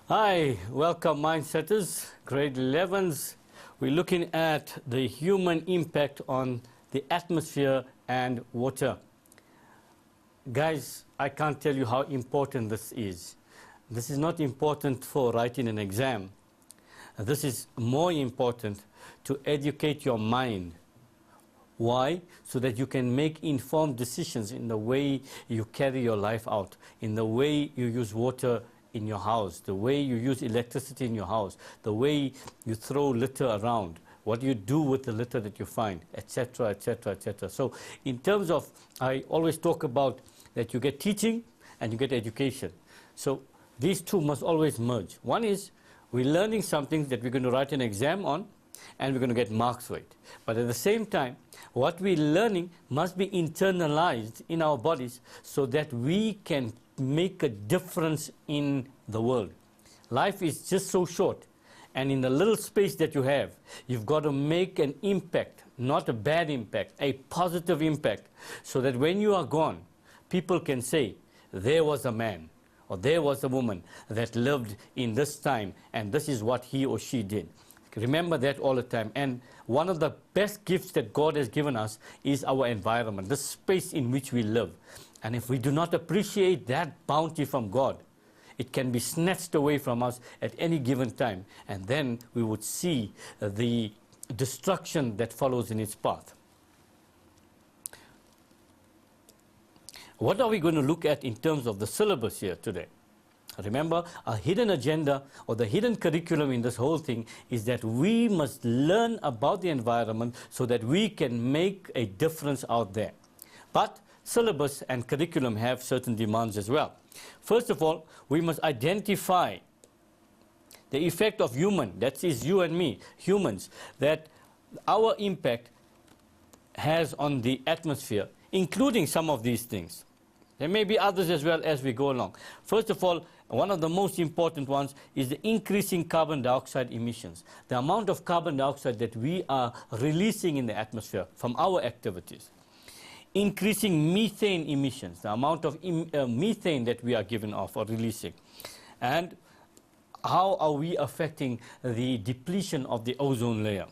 Hi, welcome Mindsetters, grade 11s. We're looking at the human impact on the atmosphere and water. Guys, I can't tell you how important this is. This is not important for writing an exam. This is more important to educate your mind. Why? So that you can make informed decisions in the way you carry your life out, in the way you use water in your house, the way you use electricity in your house, the way you throw litter around, what you do with the litter that you find, etc., etc., etc. So in terms of, I always talk about that you get teaching and you get education. So these two must always merge. One is we're learning something that we're going to write an exam on and we're going to get marks for it. But at the same time, what we're learning must be internalized in our bodies so that we can make a difference in the world. Life is just so short, and in the little space that you have, you've got to make an impact, not a bad impact, a positive impact, so that when you are gone, people can say, there was a man or there was a woman that lived in this time, and this is what he or she did. Remember that all the time. And one of the best gifts that God has given us is our environment, the space in which we live. And if we do not appreciate that bounty from God, it can be snatched away from us at any given time. And then we would see the destruction that follows in its path. What are we going to look at in terms of the syllabus here today? Remember, a hidden agenda or the hidden curriculum in this whole thing is that we must learn about the environment so that we can make a difference out there. But syllabus and curriculum have certain demands as well. First of all, we must identify the effect of human, that is you and me, humans, that our impact has on the atmosphere, including some of these things. There may be others as well as we go along. First of all, one of the most important ones is the increasing carbon dioxide emissions. The amount of carbon dioxide that we are releasing in the atmosphere from our activities. Increasing methane emissions, the amount of methane that we are giving off or releasing. And how are we affecting the depletion of the ozone layer?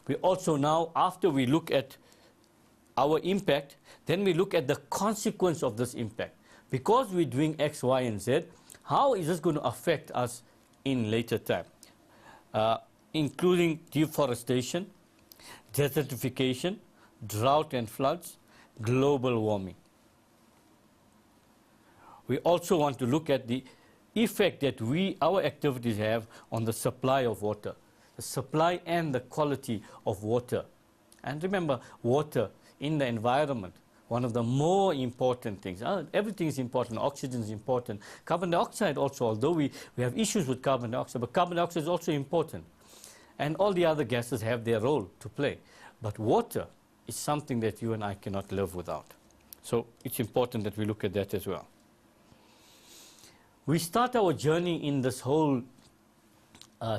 We also now, after we look at our impact, then we look at the consequence of this impact. Because we're doing X, Y, and Z, how is this going to affect us in later time? Including deforestation, desertification, drought and floods, global warming. We also want to look at the effect that our activities have on the supply of water, the supply and the quality of water. And remember, water in the environment, one of the more important things. Everything is important. Oxygen is important. Carbon dioxide also, although we have issues with carbon dioxide, but carbon dioxide is also important. And all the other gases have their role to play. But water is something that you and I cannot live without. So it's important that we look at that as well. We start our journey in this whole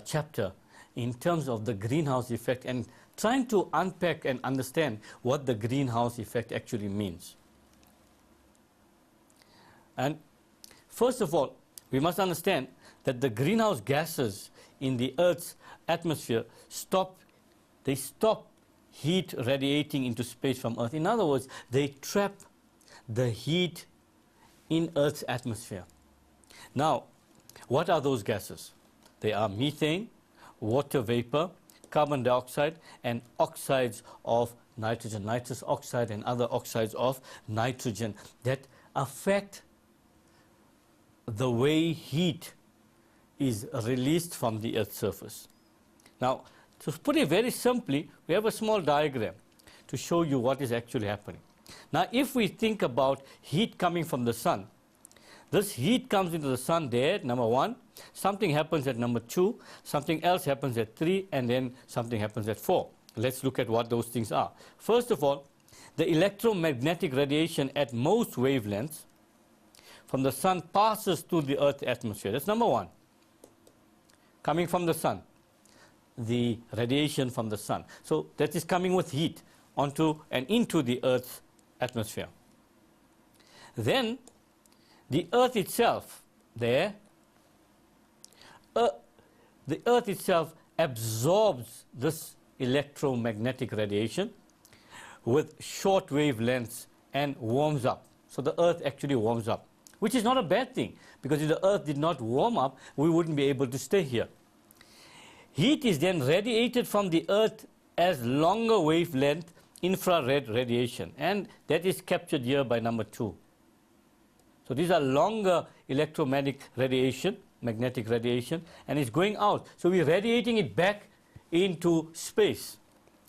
chapter in terms of the greenhouse effect and trying to unpack and understand what the greenhouse effect actually means. And first of all, we must understand that the greenhouse gases in the Earth's atmosphere stop heat radiating into space from Earth. In other words, they trap the heat in Earth's atmosphere. Now, what are those gases? They are methane, water vapor, carbon dioxide, and oxides of nitrogen, nitrous oxide and other oxides of nitrogen that affect the way heat is released from the Earth's surface. Now, to put it very simply, we have a small diagram to show you what is actually happening. Now, if we think about heat coming from the sun, this heat comes into the sun there at number 1, something happens at number 2, something else happens at 3, and then something happens at 4. Let's look at what those things are. First of all, the electromagnetic radiation at most wavelengths from the sun passes through the Earth's atmosphere. That's number 1. Coming from the sun, the radiation from the sun. So that is coming with heat onto and into the Earth's atmosphere. Then the Earth itself there the Earth itself absorbs this electromagnetic radiation with short wavelengths and warms up. So the Earth actually warms up, which is not a bad thing, because if the Earth did not warm up, we wouldn't be able to stay here. Heat is then radiated from the Earth as longer wavelength infrared radiation, and that is captured here by number 2. So these are longer electromagnetic radiation, and it's going out. So we're radiating it back into space.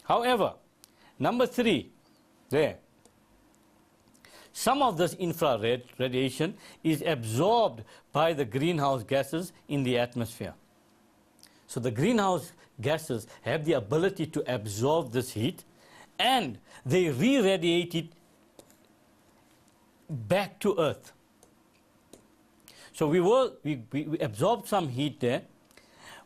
However, number 3, there, some of this infrared radiation is absorbed by the greenhouse gases in the atmosphere. So the greenhouse gases have the ability to absorb this heat, and they re-radiate it back to Earth. So we absorbed some heat there,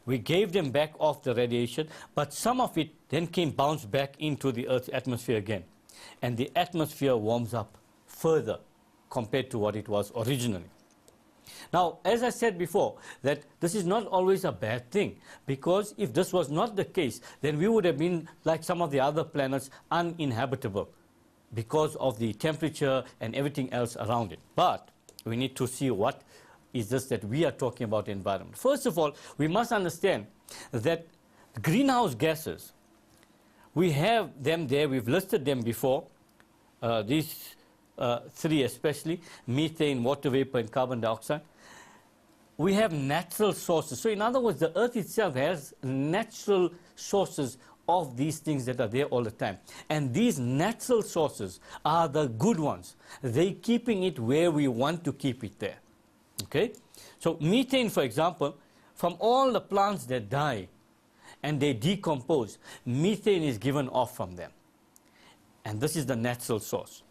we gave them back off the radiation, but some of it then bounced back into the Earth's atmosphere again. And the atmosphere warms up further compared to what it was originally. Now, as I said before, that this is not always a bad thing, because if this was not the case, then we would have been, like some of the other planets, uninhabitable because of the temperature and everything else around it. But we need to see what is this that we are talking about environment. First of all, we must understand that greenhouse gases, we have them there, we've listed them before, these 3 especially, methane, water vapor, and carbon dioxide. We have natural sources. So in other words, the Earth itself has natural sources of these things that are there all the time. And these natural sources are the good ones. They're keeping it where we want to keep it there. Okay? So methane, for example, from all the plants that die and they decompose, methane is given off from them. And this is the natural source.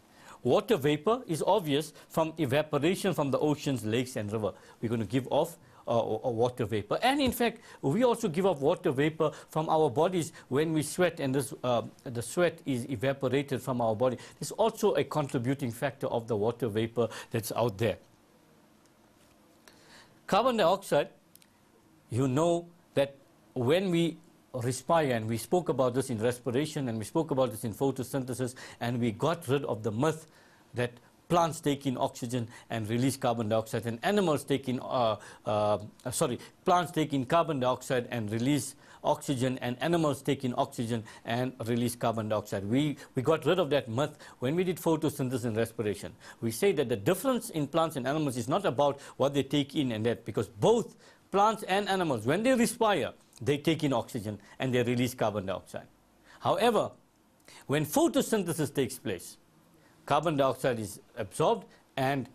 Water vapor is obvious from evaporation from the oceans, lakes, and river. We're going to give off water vapor. And in fact, we also give off water vapor from our bodies when we sweat, and this, the sweat is evaporated from our body. It's also a contributing factor of the water vapor that's out there. Carbon dioxide, you know that when we respire, and we spoke about this in respiration, and we spoke about this in photosynthesis, and we got rid of the myth that plants take in oxygen and release carbon dioxide, and animals take in, plants take in carbon dioxide and release oxygen, and animals take in oxygen and release carbon dioxide. We got rid of that myth when we did photosynthesis and respiration. We say that the difference in plants and animals is not about what they take in and that, because both plants and animals, when they respire, they take in oxygen and they release carbon dioxide. However, when photosynthesis takes place, carbon dioxide is absorbed and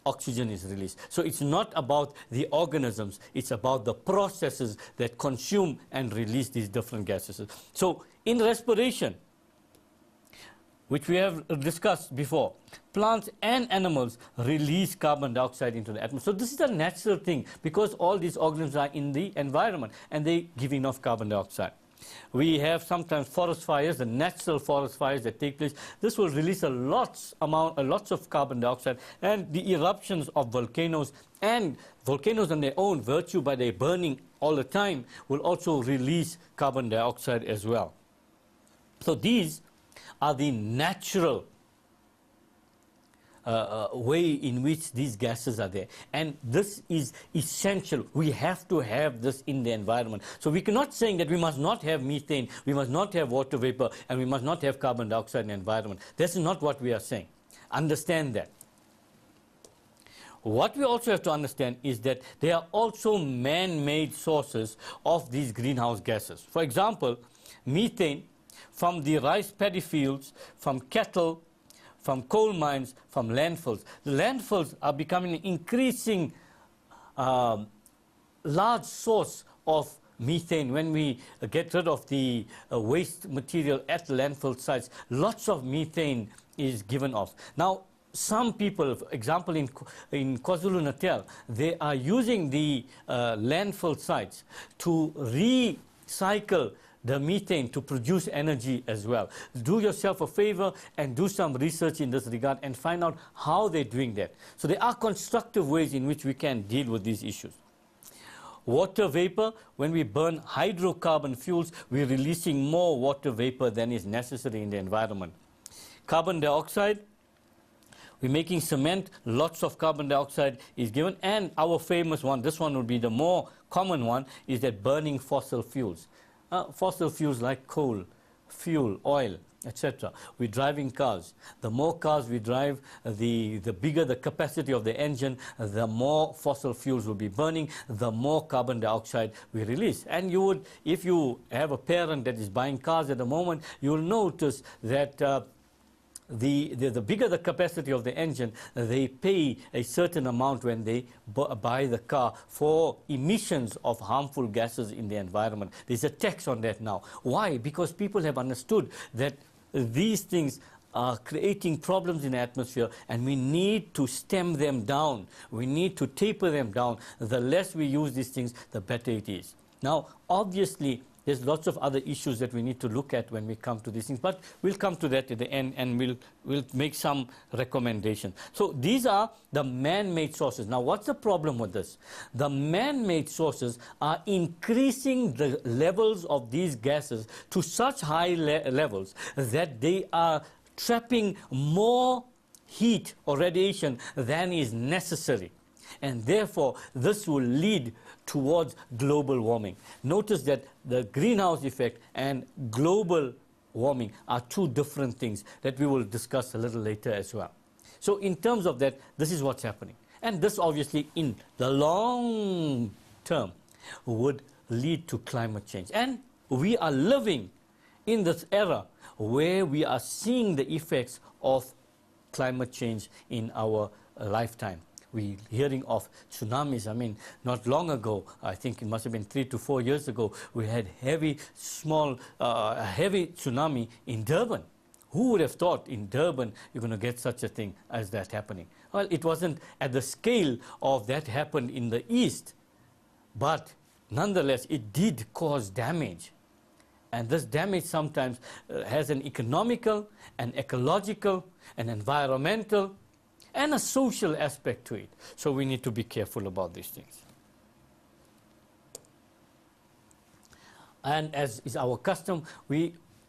oxygen is released. So it's not about the organisms, it's about the processes that consume and release these different gases. So in respiration, which we have discussed before, plants and animals release carbon dioxide into the atmosphere. So this is a natural thing, because all these organisms are in the environment and they're giving off carbon dioxide. We have sometimes forest fires, the natural forest fires that take place. This will release lots of carbon dioxide, and the eruptions of volcanoes, and volcanoes on their own virtue by their burning all the time, will also release carbon dioxide as well. So these are the natural way in which these gases are there. And this is essential. We have to have this in the environment. So we cannot say that we must not have methane, we must not have water vapor, and we must not have carbon dioxide in the environment. This is not what we are saying. Understand that. What we also have to understand is that there are also man-made sources of these greenhouse gases. For example, methane from the rice paddy fields, from cattle, from coal mines, from landfills. The landfills are becoming an increasing large source of methane. When we get rid of the waste material at the landfill sites, lots of methane is given off. Now, some people, for example, in KwaZulu-Natal, they are using the landfill sites to recycle the methane to produce energy as well. Do yourself a favor and do some research in this regard and find out how they're doing that. So there are constructive ways in which we can deal with these issues. Water vapor, when we burn hydrocarbon fuels, we're releasing more water vapor than is necessary in the environment. Carbon dioxide, we're making cement, lots of carbon dioxide is given. And our famous one, this one would be the more common one, is that burning fossil fuels. Fossil fuels like coal, fuel, oil, etc. We're driving cars. The more cars we drive, the bigger the capacity of the engine, the more fossil fuels will be burning, the more carbon dioxide we release. And you would, if you have a parent that is buying cars at the moment, you'll notice that the bigger the capacity of the engine, they pay a certain amount when they buy the car for emissions of harmful gases in the environment. There's a tax on that now. Why? Because people have understood that these things are creating problems in the atmosphere, and we need to stem them down. We need to taper them down. The less we use these things, the better it is. Now, obviously, there's lots of other issues that we need to look at when we come to these things, but we'll come to that at the end, and we'll make some recommendations. So these are the man-made sources. Now, what's the problem with this? The man-made sources are increasing the levels of these gases to such high levels that they are trapping more heat or radiation than is necessary. And therefore, this will lead towards global warming. Notice that the greenhouse effect and global warming are two different things that we will discuss a little later as well. So in terms of that, this is what's happening. And this obviously in the long term would lead to climate change. And we are living in this era where we are seeing the effects of climate change in our lifetime. We're hearing of tsunamis. I mean, not long ago, I think it must have been 3 to 4 years ago, we had heavy tsunami in Durban. Who would have thought in Durban you're going to get such a thing as that happening? Well, it wasn't at the scale of that happened in the East, but nonetheless, it did cause damage. And this damage sometimes has an economical, an ecological, an environmental, and a social aspect to it. So we need to be careful about these things. And as is our custom,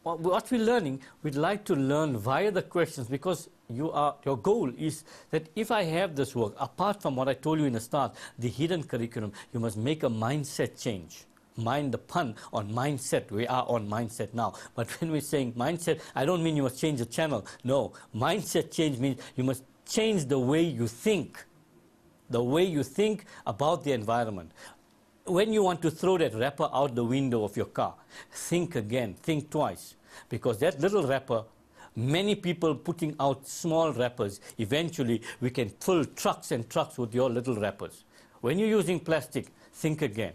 what we're learning, we'd like to learn via the questions, because your goal is that if I have this work, apart from what I told you in the start, the hidden curriculum, you must make a mindset change. Mind the pun on mindset. We are on mindset now. But when we're saying mindset, I don't mean you must change the channel. No, mindset change means you must change the way you think about the environment. When you want to throw that wrapper out the window of your car, think again, think twice. Because that little wrapper, many people putting out small wrappers, eventually we can fill trucks and trucks with your little wrappers. When you're using plastic, think again.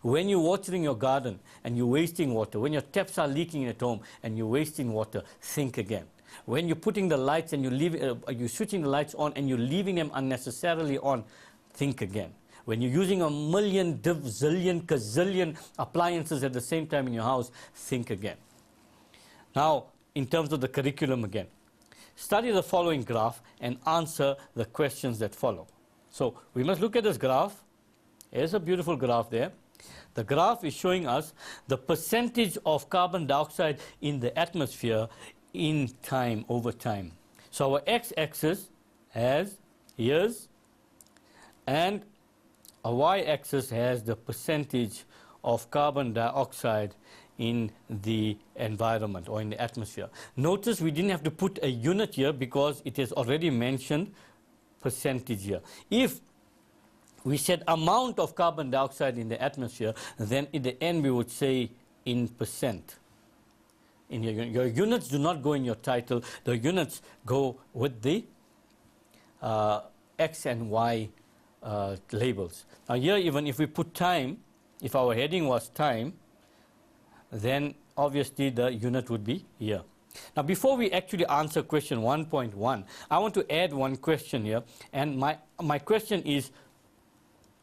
When you're watering your garden and you're wasting water, when your taps are leaking at home and you're wasting water, think again. When you're putting the lights and you're switching the lights on and you're leaving them unnecessarily on, think again. When you're using a million, zillion, gazillion appliances at the same time in your house, think again. Now, in terms of the curriculum again, study the following graph and answer the questions that follow. So we must look at this graph. Here's a beautiful graph there. The graph is showing us the percentage of carbon dioxide in the atmosphere in time, over time. So our x-axis has years, and a y-axis has the percentage of carbon dioxide in the environment or in the atmosphere. Notice we didn't have to put a unit here because it is already mentioned percentage here. If we said amount of carbon dioxide in the atmosphere, then in the end we would say in percent. In your units do not go in your title. The units go with the X and Y labels. Now here, even if we put time, if our heading was time, then obviously the unit would be here. Now before we actually answer question 1.1, I want to add one question here, and my question is,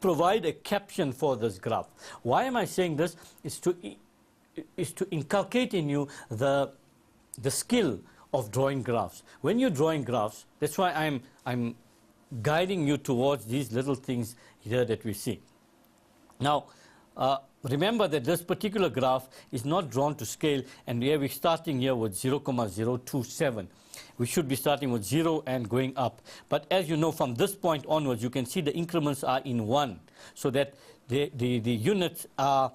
provide a caption for this graph. Why am I saying this? Is to inculcate in you the skill of drawing graphs. When you're drawing graphs, that's why I'm guiding you towards these little things here that we see. Now, remember that this particular graph is not drawn to scale, and we're starting here with 0,027. We should be starting with 0 and going up. But as you know, from this point onwards, you can see the increments are in 1, so that the units are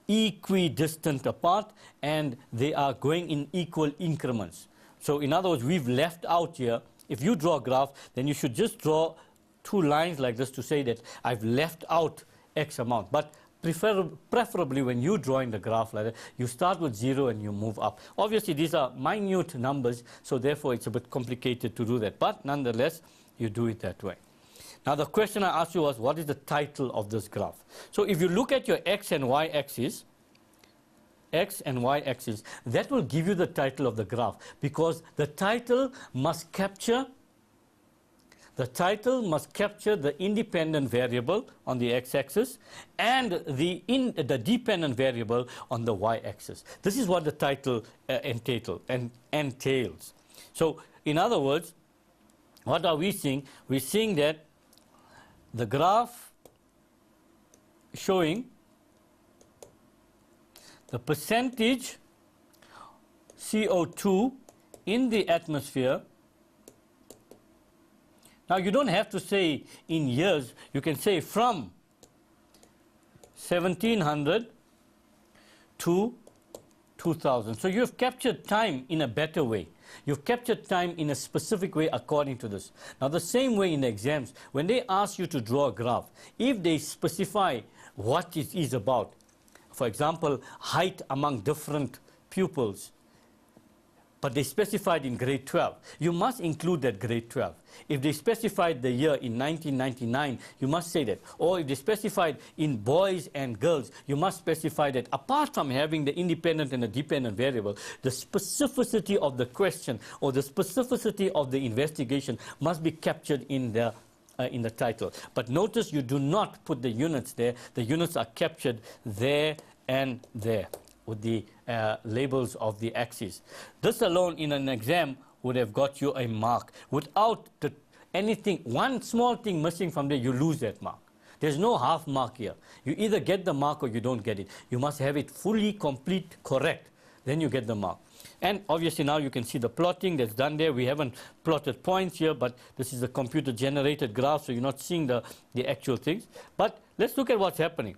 equidistant apart, and they are going in equal increments. So in other words, we've left out here, if you draw a graph, then you should just draw two lines like this to say that I've left out X amount. But preferably when you're drawing the graph like that, you start with 0 and you move up. Obviously, these are minute numbers, so therefore it's a bit complicated to do that. But nonetheless, you do it that way. Now, the question I asked you was, what is the title of this graph? So if you look at your X and Y axis, that will give you the title of the graph, because the title must capture the independent variable on the x-axis and the dependent variable on the y-axis. This is what the title entails. So, in other words, what are we seeing? We're seeing that the graph showing the percentage CO2 in the atmosphere. Now, you don't have to say in years. You can say from 1700 to 2000. So you've captured time in a better way. You've captured time in a specific way according to this. Now, the same way in the exams, when they ask you to draw a graph, if they specify what it is about, for example, height among different pupils, but they specified in grade 12, you must include that grade 12. If they specified the year in 1999, you must say that. Or if they specified in boys and girls, you must specify that. Apart from having the independent and the dependent variable, the specificity of the question or the specificity of the investigation must be captured in the title. But notice you do not put the units there. The units are captured there and there with the labels of the axes. This alone in an exam would have got you a mark. Without anything, one small thing missing from there, you lose that mark. There's no half mark here. You either get the mark or you don't get it. You must have it fully, complete, correct. Then you get the mark. And obviously now you can see the plotting that's done there. We haven't plotted points here, but this is a computer-generated graph, so you're not seeing the actual things. But let's look at what's happening.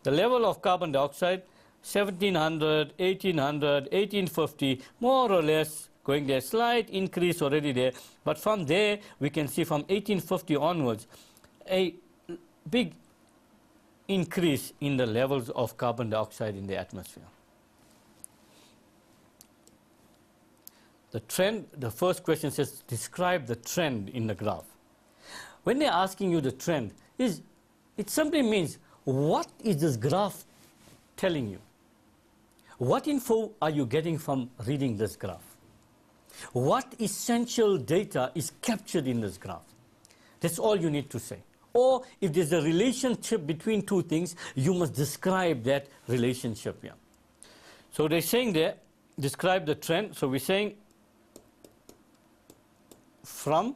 The level of carbon dioxide, 1700, 1800, 1850, more or less going there. Slight increase already there. But from there, we can see from 1850 onwards, a big increase in the levels of carbon dioxide in the atmosphere. The trend, the first question says, describe the trend in the graph. When they're asking you the trend, it simply means, what is this graph telling you? What info are you getting from reading this graph? What essential data is captured in this graph? That's all you need to say. Or if there's a relationship between two things, you must describe that relationship here. So they're saying there, describe the trend. So we're saying from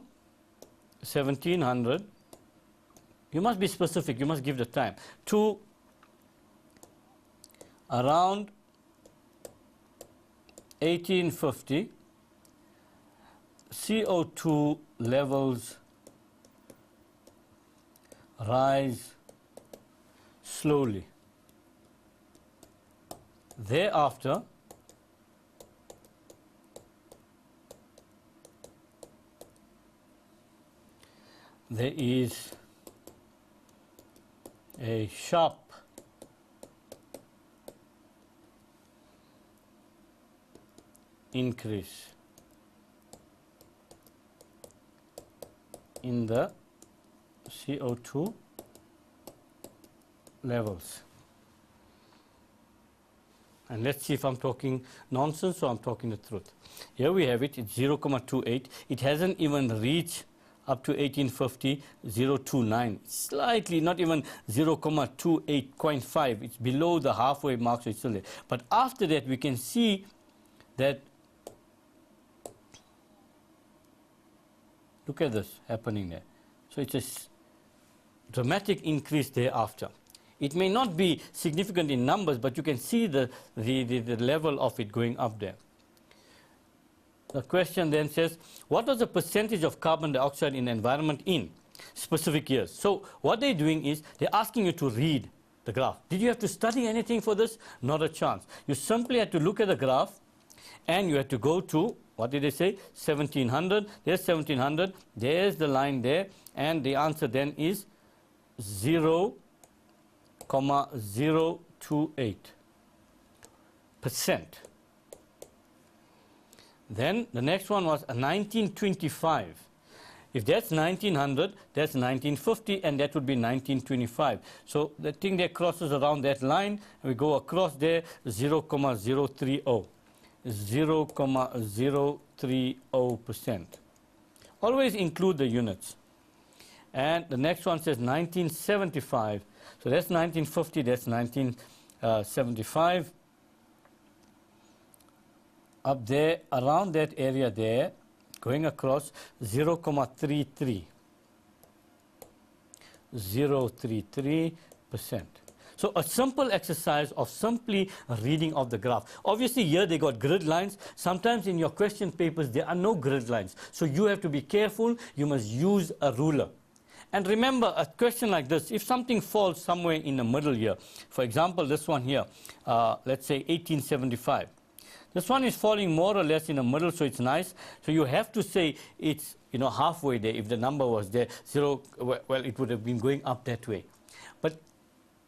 1700, you must be specific, you must give the time, to around 1850, CO2 levels rise slowly. Thereafter, there is a sharp increase in the CO2 levels. And let's see if I'm talking nonsense or I'm talking the truth. Here we have it, it's 0,28. It hasn't even reached up to 1850, 0.29. Slightly, not even 0,28.5. It's below the halfway mark, so it's still there. But after that, we can see that, look at this happening there. So it's a dramatic increase thereafter. It may not be significant in numbers, but you can see the level of it going up there. The question then says, what was the percentage of carbon dioxide in the environment in specific years? So what they're doing is they're asking you to read the graph. Did you have to study anything for this? Not a chance. You simply had to look at the graph and you had to go to, what did they say? 1700. There's 1700. There's the line there. And the answer then is 0.028%. Then the next one was 1925. If that's 1900, that's 1950, and that would be 1925. So the thing that crosses around that line, and we go across there, 0.030. 0.030%. Always include the units. And the next one says 1975. So that's 1950, that's 1975. Up there, around that area there, going across 0.33. 0.33%. So a simple exercise of simply reading of the graph. Obviously here they got grid lines. Sometimes in your question papers there are no grid lines. So you have to be careful. You must use a ruler. And remember, a question like this, if something falls somewhere in the middle here, for example this one here, let's say 1875. This one is falling more or less in the middle, so it's nice. So you have to say it's, you know, halfway there. If the number was there, 0, well, it would have been going up that way. But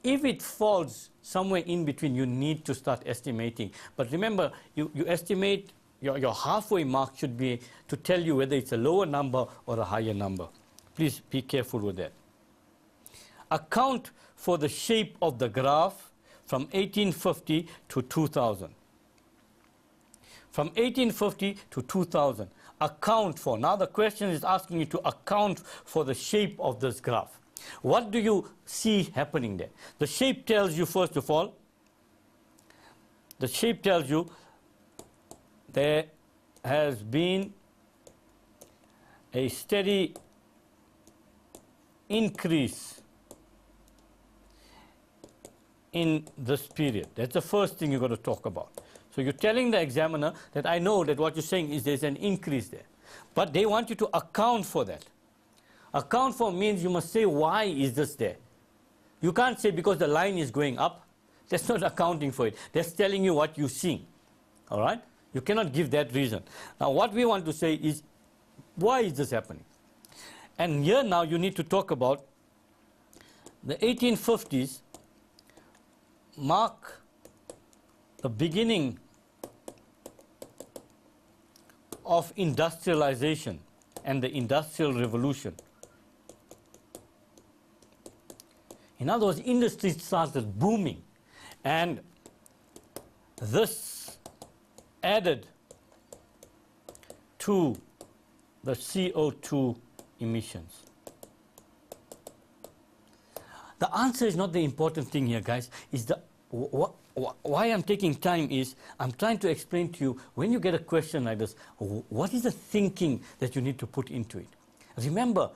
if it falls somewhere in between, you need to start estimating. But remember, you estimate, your halfway mark should be to tell you whether it's a lower number or a higher number. Please be careful with that. Account for the shape of the graph from 1850 to 2000. From 1850 to 2000, account for. Now the question is asking you to account for the shape of this graph. What do you see happening there? The shape tells you, first of all, the shape tells you there has been a steady increase in this period. That's the first thing you've got to talk about. So you're telling the examiner that I know that what you're saying is there's an increase there. But they want you to account for that. Account for means you must say why is this there. You can't say because the line is going up. That's not accounting for it. That's telling you what you're seeing. All right? You cannot give that reason. Now what we want to say is why is this happening? And here now you need to talk about the 1850s mark the beginning of industrialization and the Industrial Revolution. In other words, industry started booming, and this added to the CO2 emissions. The answer is not the important thing here, guys. Is the why I'm taking time is I'm trying to explain to you, when you get a question like this, what is the thinking that you need to put into it? Remember,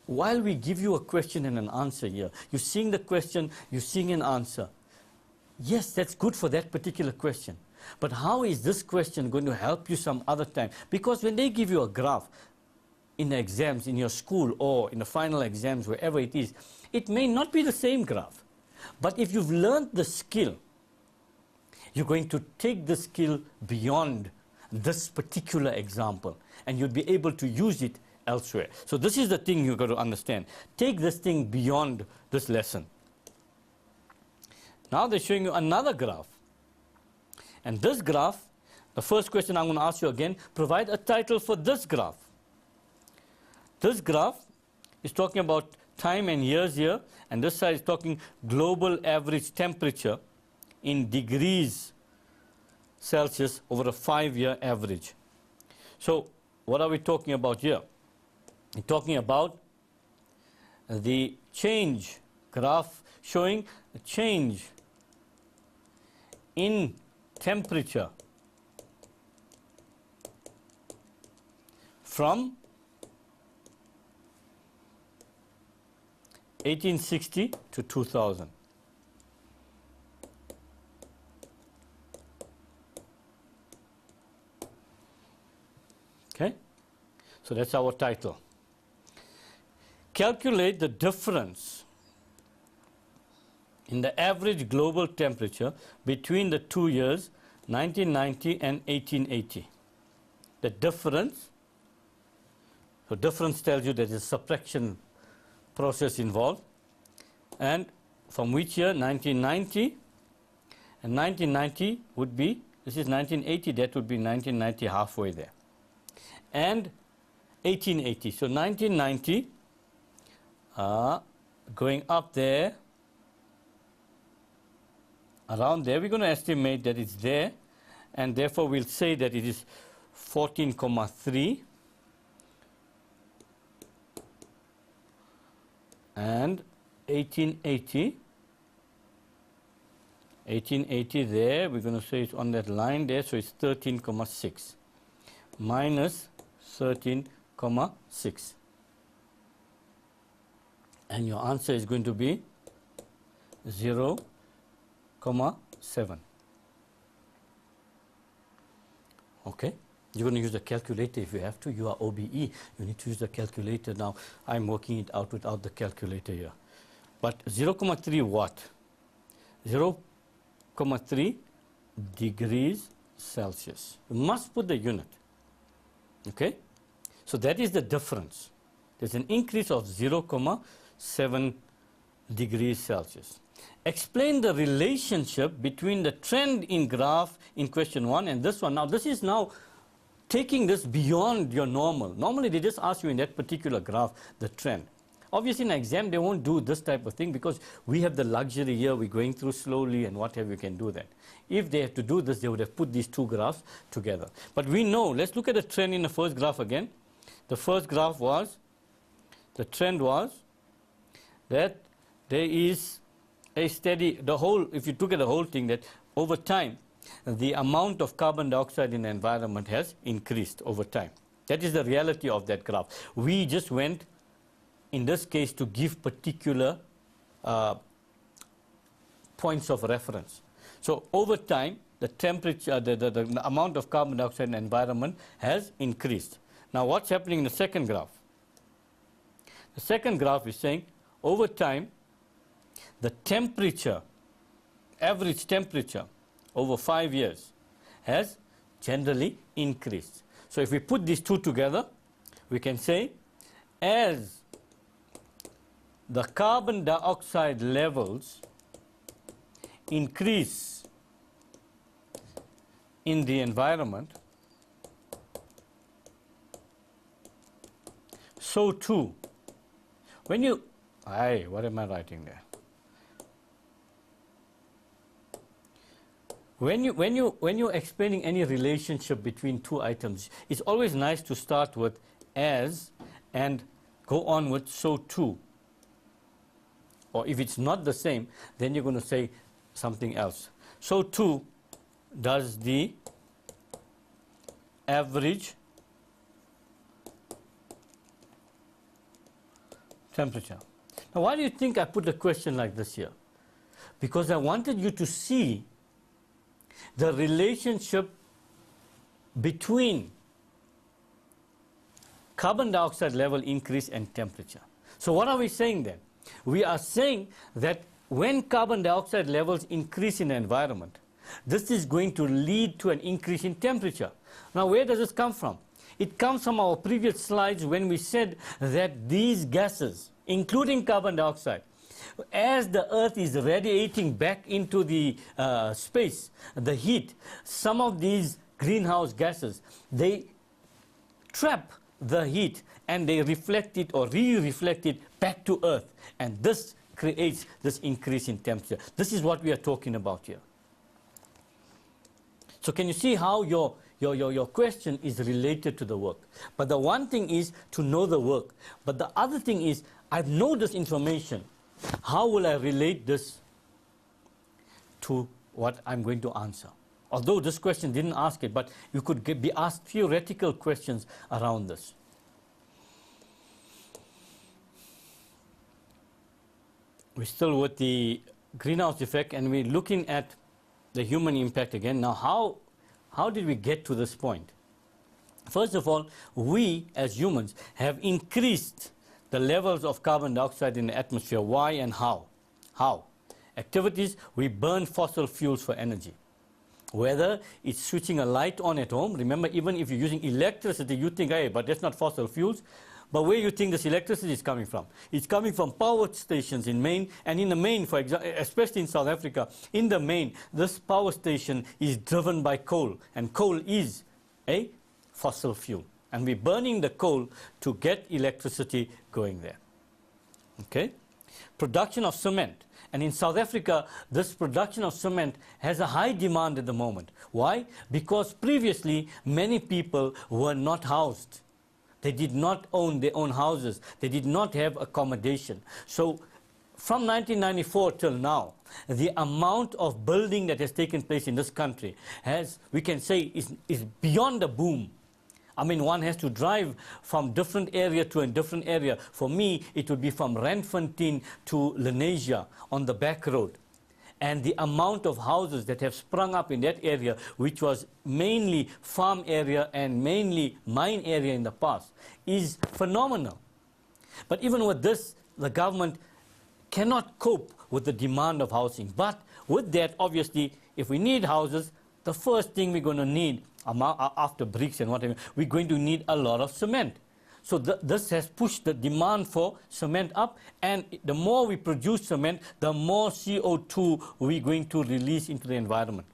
while we give you a question and an answer here, you're seeing the question, you're seeing an answer. Yes, that's good for that particular question. But how is this question going to help you some other time? Because when they give you a graph in the exams, in your school or in the final exams, wherever it is, it may not be the same graph. But if you've learned the skill, you're going to take the skill beyond this particular example, and you'll be able to use it elsewhere. So this is the thing you've got to understand. Take this thing beyond this lesson. Now they're showing you another graph. And this graph, the first question I'm going to ask you again, provide a title for this graph. This graph is talking about time and years here, and this side is talking global average temperature in degrees Celsius over a 5-year average. So what are we talking about here? We're talking about the change graph showing a change in temperature from 1860 to 2000. Okay? So that's our title. Calculate the difference in the average global temperature between the 2 years 1990 and 1880. The difference, so difference tells you there's a subtraction process involved, and from which year? 1990, and 1990 would be, this is 1980, that would be 1990 halfway there, and 1880. So 1990 going up there, around there, we're going to estimate that it's there, and therefore we'll say that it is 14,3, and 1880 there, we're going to say it's on that line there, so it's 13,6 minus 13,6. And your answer is going to be 0,7. Okay? You're going to use the calculator if you have to. You are OBE. You need to use the calculator now. I'm working it out without the calculator here. But 0,3 what? 0,3 degrees Celsius. You must put the unit. Okay? So that is the difference. There's an increase of 0,7 degrees Celsius. Explain the relationship between the trend in graph in question 1 and this one. Now, this is now taking this beyond your normal. Normally, they just ask you in that particular graph the trend. Obviously, in an exam, they won't do this type of thing because we have the luxury here. We're going through slowly and whatever, you can do that. If they have to do this, they would have put these two graphs together. But we know, let's look at the trend in the first graph again. The first graph was, the trend was that there is a steady, if you look at the whole thing, that over time, the amount of carbon dioxide in the environment has increased over time. That is the reality of that graph. We just went, in this case, to give particular points of reference. So over time, the temperature, the amount of carbon dioxide in the environment has increased. Now, what's happening in the second graph? The second graph is saying, over time, the temperature, average temperature over 5 years has generally increased. So if we put these two together, we can say as the carbon dioxide levels increase in the environment, so too, when you, what am I writing there? When you're explaining any relationship between two items, it's always nice to start with as and go on with so too. Or if it's not the same, then you're going to say something else. So too does the average temperature. Now, why do you think I put the question like this here? Because I wanted you to see the relationship between carbon dioxide level increase and temperature. So what are we saying then? We are saying that when carbon dioxide levels increase in the environment, this is going to lead to an increase in temperature. Now, where does this come from? It comes from our previous slides when we said that these gases, including carbon dioxide, as the Earth is radiating back into the space, the heat, some of these greenhouse gases, they trap the heat and they reflect it or re-reflect it back to Earth. And this creates this increase in temperature. This is what we are talking about here. So can you see how your question is related to the work? But the one thing is to know the work. But the other thing is, I know this information. How will I relate this to what I'm going to answer? Although this question didn't ask it, but you could be asked theoretical questions around this. We're still with the greenhouse effect, and we're looking at the human impact again. Now, how did we get to this point? First of all, we as humans have increased the levels of carbon dioxide in the atmosphere. Why and how? How? Activities, we burn fossil fuels for energy. Whether it's switching a light on at home, remember, even if you're using electricity, you think, hey, but that's not fossil fuels. But where you think this electricity is coming from? It's coming from power stations in main, and in the main, for example, especially in South Africa, in the main, this power station is driven by coal, and coal is a fossil fuel. And we're burning the coal to get electricity going there. Okay? Production of cement. And in South Africa, this production of cement has a high demand at the moment. Why? Because previously, many people were not housed. They did not own their own houses. They did not have accommodation. So from 1994 till now, the amount of building that has taken place in this country has, we can say, is beyond a boom. I mean, one has to drive from different area to a different area. For me, it would be from Randfontein to Lenasia on the back road. And the amount of houses that have sprung up in that area, which was mainly farm area and mainly mine area in the past, is phenomenal. But even with this, the government cannot cope with the demand of housing. But with that, obviously, if we need houses, the first thing we're going to need, after bricks and whatever, we're going to need a lot of cement. So this has pushed the demand for cement up, and the more we produce cement, the more CO2 we're going to release into the environment.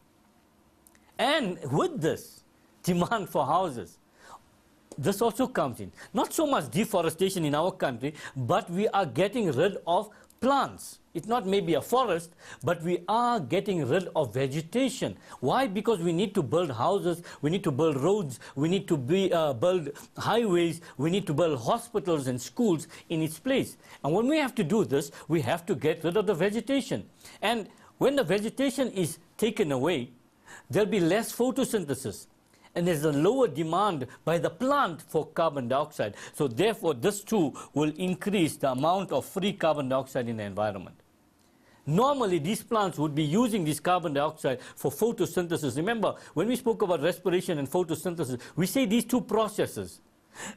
And with this demand for houses, this also comes in. Not so much deforestation in our country, but we are getting rid of plants. It's not maybe a forest, but we are getting rid of vegetation. Why? Because we need to build houses, we need to build roads, we need to build highways, we need to build hospitals and schools in its place. And when we have to do this, we have to get rid of the vegetation. And when the vegetation is taken away, there'll be less photosynthesis. And there's a lower demand by the plant for carbon dioxide. So therefore, this too will increase the amount of free carbon dioxide in the environment. Normally, these plants would be using this carbon dioxide for photosynthesis. Remember, when we spoke about respiration and photosynthesis, we say these two processes,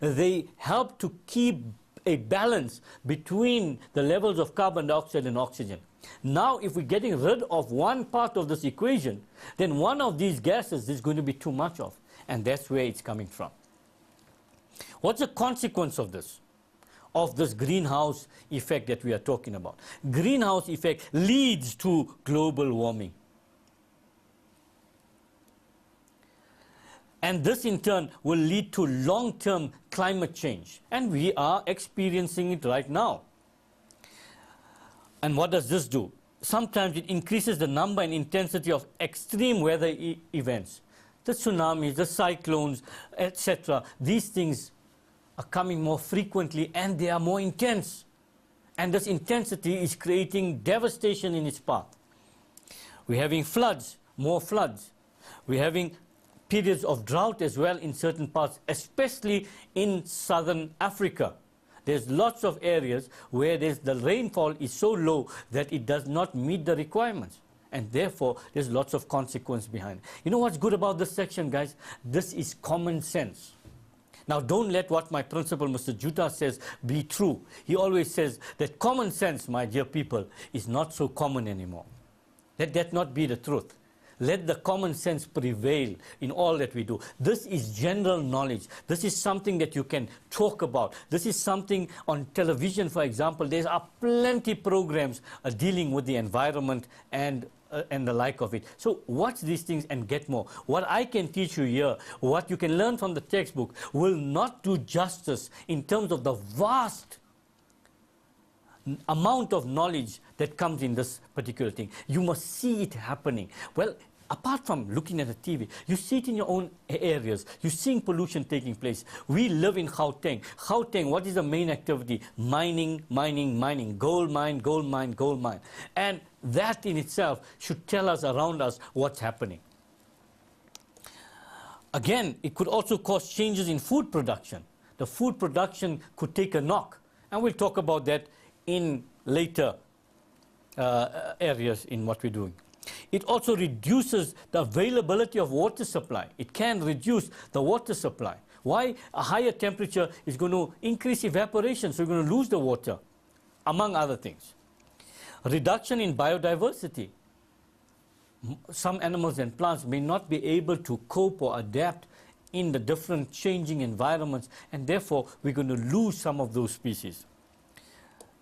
they help to keep a balance between the levels of carbon dioxide and oxygen. Now, if we're getting rid of one part of this equation, then one of these gases is going to be too much of, and that's where it's coming from. What's the consequence of this? Of this greenhouse effect that we are talking about. Greenhouse effect leads to global warming. And this in turn will lead to long-term climate change. And we are experiencing it right now. And what does this do? Sometimes it increases the number and intensity of extreme weather events. The tsunamis, the cyclones, etc. These things are coming more frequently and they are more intense. And this intensity is creating devastation in its path. We're having floods, more floods. We're having periods of drought as well in certain parts, especially in southern Africa. There's lots of areas where the rainfall is so low that it does not meet the requirements. And therefore, there's lots of consequence behind it. You know what's good about this section, guys? This is common sense. Now, don't let what my principal, Mr. Juta, says be true. He always says that common sense, my dear people, is not so common anymore. Let that not be the truth. Let the common sense prevail in all that we do. This is general knowledge. This is something that you can talk about. This is something on television, for example. There are plenty programs dealing with the environment and the like of it. So watch these things and get more. What I can teach you here, what you can learn from the textbook, will not do justice in terms of the vast amount of knowledge that comes in this particular thing. You must see it happening. Well, apart from looking at the TV, you see it in your own areas. You're seeing pollution taking place. We live in Gauteng. Gauteng, what is the main activity? Mining, mining, mining. Gold mine, gold mine, gold mine. And that in itself should tell us around us what's happening. Again, it could also cause changes in food production. The food production could take a knock. And we'll talk about that in later areas in what we're doing. It also reduces the availability of water supply. It can reduce the water supply. Why? A higher temperature is going to increase evaporation, so you're going to lose the water, among other things. Reduction in biodiversity. Some animals and plants may not be able to cope or adapt in the different changing environments, and therefore we're going to lose some of those species.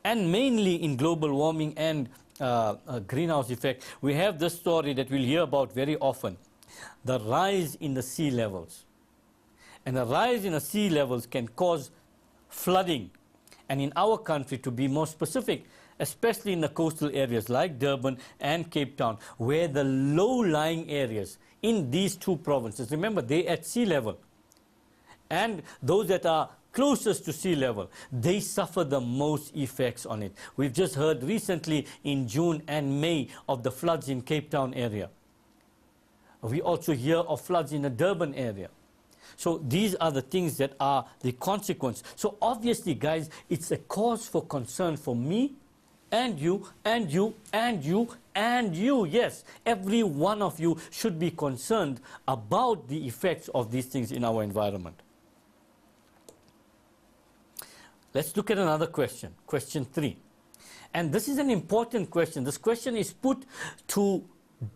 And mainly in global warming and greenhouse effect, we have this story that we'll hear about very often, the rise in the sea levels. And the rise in the sea levels can cause flooding. And in our country, to be more specific, especially in the coastal areas like Durban and Cape Town, where the low-lying areas in these two provinces, remember, they're at sea level, and those that are closest to sea level, they suffer the most effects on it. We've just heard recently in June and May of the floods in Cape Town area. We also hear of floods in the Durban area. So these are the things that are the consequence. So obviously, guys, it's a cause for concern for me, and you, and you, and you, and you. Yes, every one of you should be concerned about the effects of these things in our environment. Let's look at another question, question 3. And this is an important question. This question is put to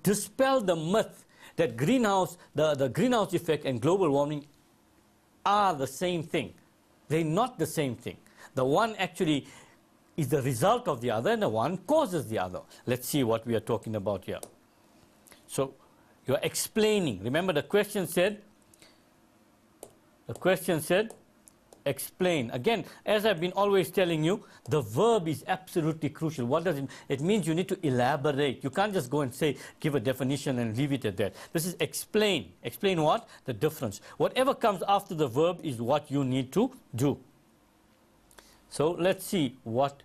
dispel the myth that the greenhouse effect and global warming are the same thing. They're not the same thing. The one actually is the result of the other, and the one causes the other. Let's see what we are talking about here. So you're explaining. Remember, the question said, explain. Again, as I've been always telling you, the verb is absolutely crucial. What does it mean? It means you need to elaborate. You can't just go and say, give a definition and leave it at that. This is explain. Explain what? The difference. Whatever comes after the verb is what you need to do. So let's see what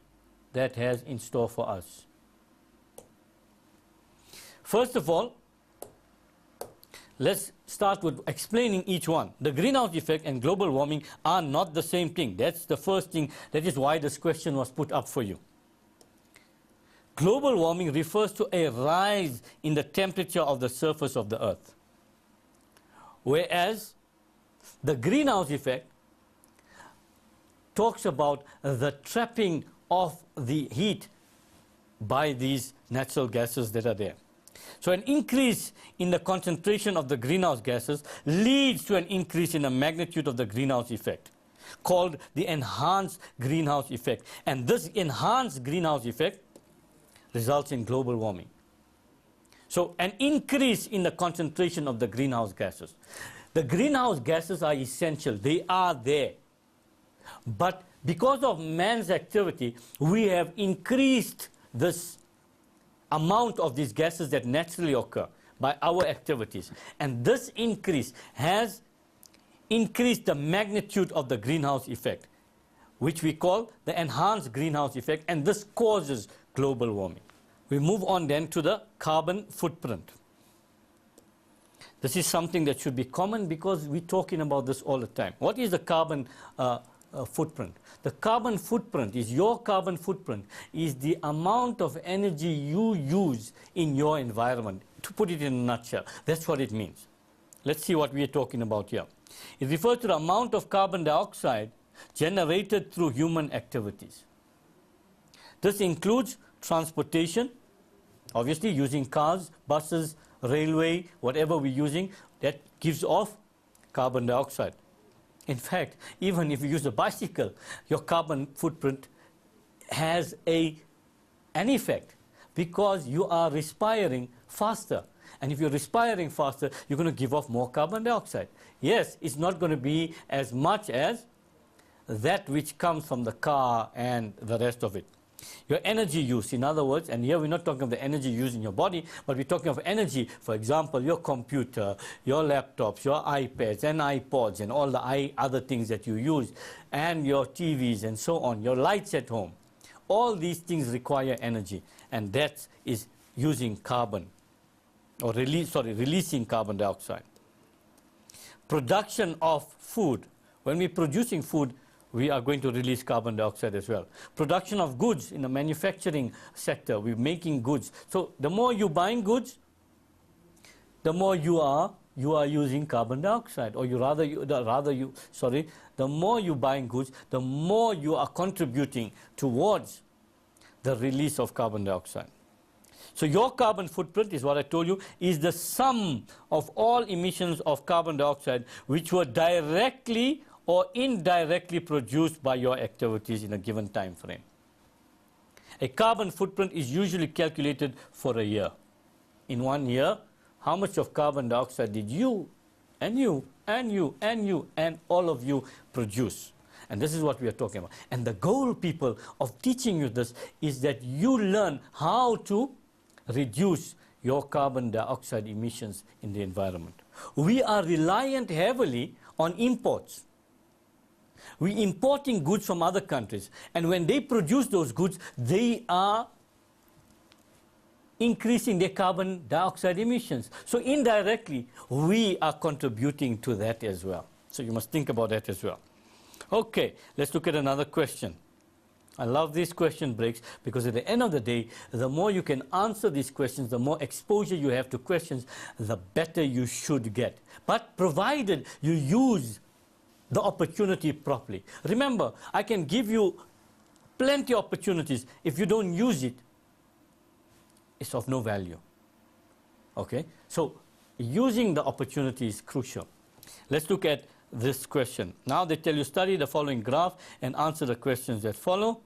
that has in store for us. First of all, let's start with explaining each one. The greenhouse effect and global warming are not the same thing. That's the first thing. That is why this question was put up for you. Global warming refers to a rise in the temperature of the surface of the earth, whereas the greenhouse effect talks about the trapping of the heat by these natural gases that are there. So an increase in the concentration of the greenhouse gases leads to an increase in the magnitude of the greenhouse effect, called the enhanced greenhouse effect. And this enhanced greenhouse effect results in global warming. So an increase in the concentration of the greenhouse gases. The greenhouse gases are essential. They are there. But because of man's activity, we have increased this amount of these gases that naturally occur by our activities. And this increase has increased the magnitude of the greenhouse effect, which we call the enhanced greenhouse effect, and this causes global warming. We move on then to the carbon footprint. This is something that should be common because we're talking about this all the time. What is the carbon footprint? The carbon footprint is your carbon footprint is the amount of energy you use in your environment. To put it in a nutshell, that's what it means. Let's see what we are talking about here. It refers to the amount of carbon dioxide generated through human activities. This includes transportation, obviously using cars, buses, railway, whatever we're using, that gives off carbon dioxide. In fact, even if you use a bicycle, your carbon footprint has an effect because you are respiring faster. And if you're respiring faster, you're going to give off more carbon dioxide. Yes, it's not going to be as much as that which comes from the car and the rest of it. Your energy use, in other words, and here we're not talking of the energy used in your body, but we're talking of energy, for example, your computer, your laptops, your iPads and iPods and all the other things that you use, and your TVs and so on, your lights at home. All these things require energy, and that is using carbon, or releasing carbon dioxide. Production of food. When we're producing food, we are going to release carbon dioxide as well. Production of goods in the manufacturing sector, we're making goods. So the more you're buying goods, the more you are using carbon dioxide, or the more you buying goods, the more you are contributing towards the release of carbon dioxide. So your carbon footprint is what I told you, is the sum of all emissions of carbon dioxide which were directly or indirectly produced by your activities in a given time frame. A carbon footprint is usually calculated for a year. In 1 year, how much of carbon dioxide did you and you and you and you and all of you produce? And this is what we are talking about. And the goal, people, of teaching you this is that you learn how to reduce your carbon dioxide emissions in the environment. We are reliant heavily on imports. We're importing goods from other countries, and when they produce those goods, they are increasing their carbon dioxide emissions. So indirectly, we are contributing to that as well. So you must think about that as well. Okay, let's look at another question. I love these question breaks because at the end of the day, the more you can answer these questions, the more exposure you have to questions, the better you should get. But provided you use the opportunity properly. Remember, I can give you plenty of opportunities. If you don't use it, it's of no value. Okay? So using the opportunity is crucial. Let's look at this question. Now they tell you study the following graph and answer the questions that follow.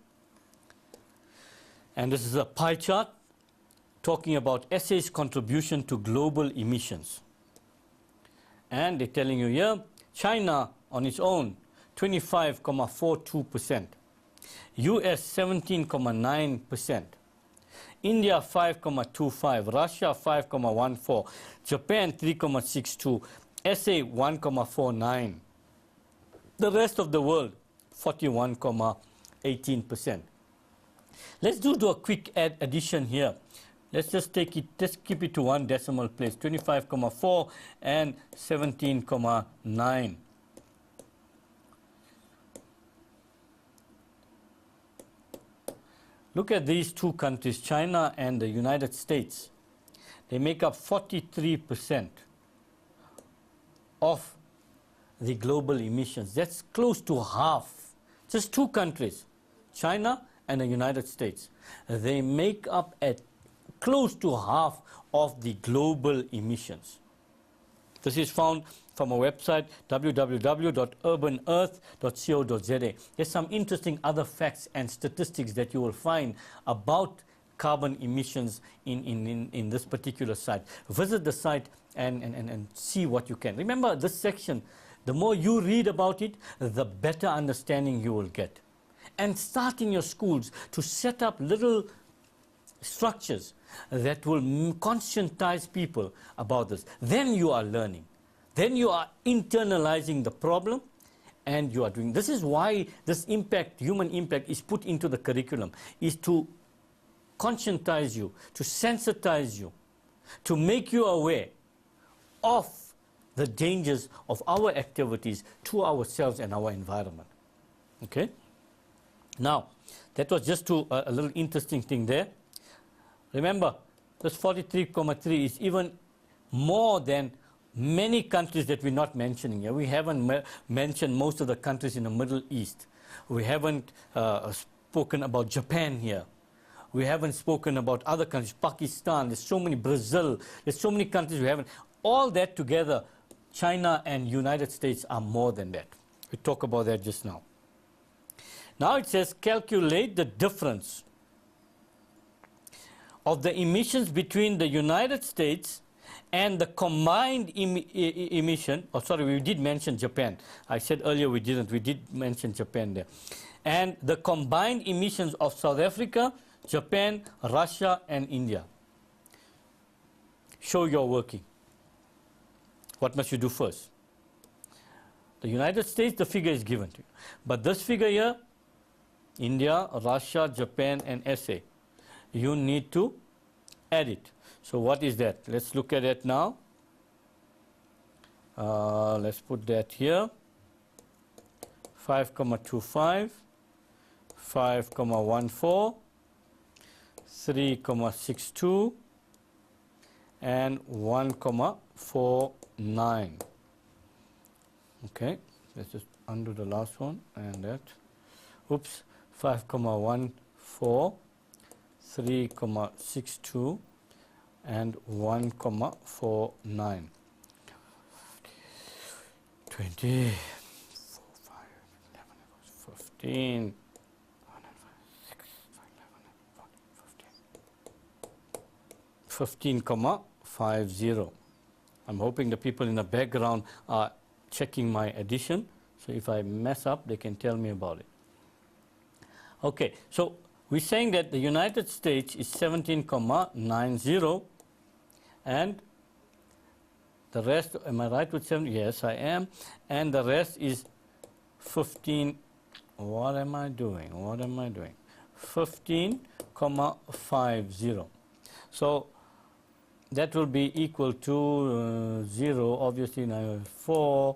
And this is a pie chart talking about SA's contribution to global emissions. And they're telling you here, China on its own, 25.42%. US 17.9%. India 5.25%, Russia 5.14%, Japan 3.62%, SA 1.49%. The rest of the world 41.18%. Let's do a quick addition here. Let's just keep it to one decimal place, 25.4 and 17.9. Look at these two countries, China and the United States. They make up 43% of the global emissions. That's close to half. Just two countries, China and the United States. They make up at close to half of the global emissions. This is found from our website, www.urbanearth.co.za. There's some interesting other facts and statistics that you will find about carbon emissions in this particular site. Visit the site and see what you can. Remember this section, the more you read about it, the better understanding you will get. And start in your schools to set up little structures that will conscientize people about this. Then you are learning. Then you are internalizing the problem and you are doing. This is why this impact, human impact, is put into the curriculum, is to conscientize you, to sensitize you, to make you aware of the dangers of our activities to ourselves and our environment. Okay? Now, that was just a little interesting thing there. Remember, this 43.3 is even more than many countries that we're not mentioning here. We haven't mentioned most of the countries in the Middle East. We haven't spoken about Japan here. We haven't spoken about other countries, Pakistan, there's so many, Brazil, there's so many countries we haven't. All that together, China and United States are more than that. We talk about that just now. Now it says calculate the difference of the emissions between the United States and the combined emission. Oh, sorry, we did mention Japan. I said earlier we didn't. We did mention Japan there. And the combined emissions of South Africa, Japan, Russia, and India. Show your working. What must you do first? The United States, the figure is given to you. But this figure here, India, Russia, Japan, and SA, you need to add it. So what is that? Let's look at it now. Let's put that here. 5.25, 5.14, 3.62, and 1,49. Okay, let's just undo the last one and that. Oops, 5,14, 3,62 and 1,49. 20, 4, 5, 11, 15, 15,50. I'm hoping the people in the background are checking my addition. So if I mess up, they can tell me about it. Okay, so we're saying that the United States is 17,90 and the rest, am I right with 7? Yes, I am. And the rest is 15, what am I doing? 15,50. So that will be equal to 0, obviously now 4,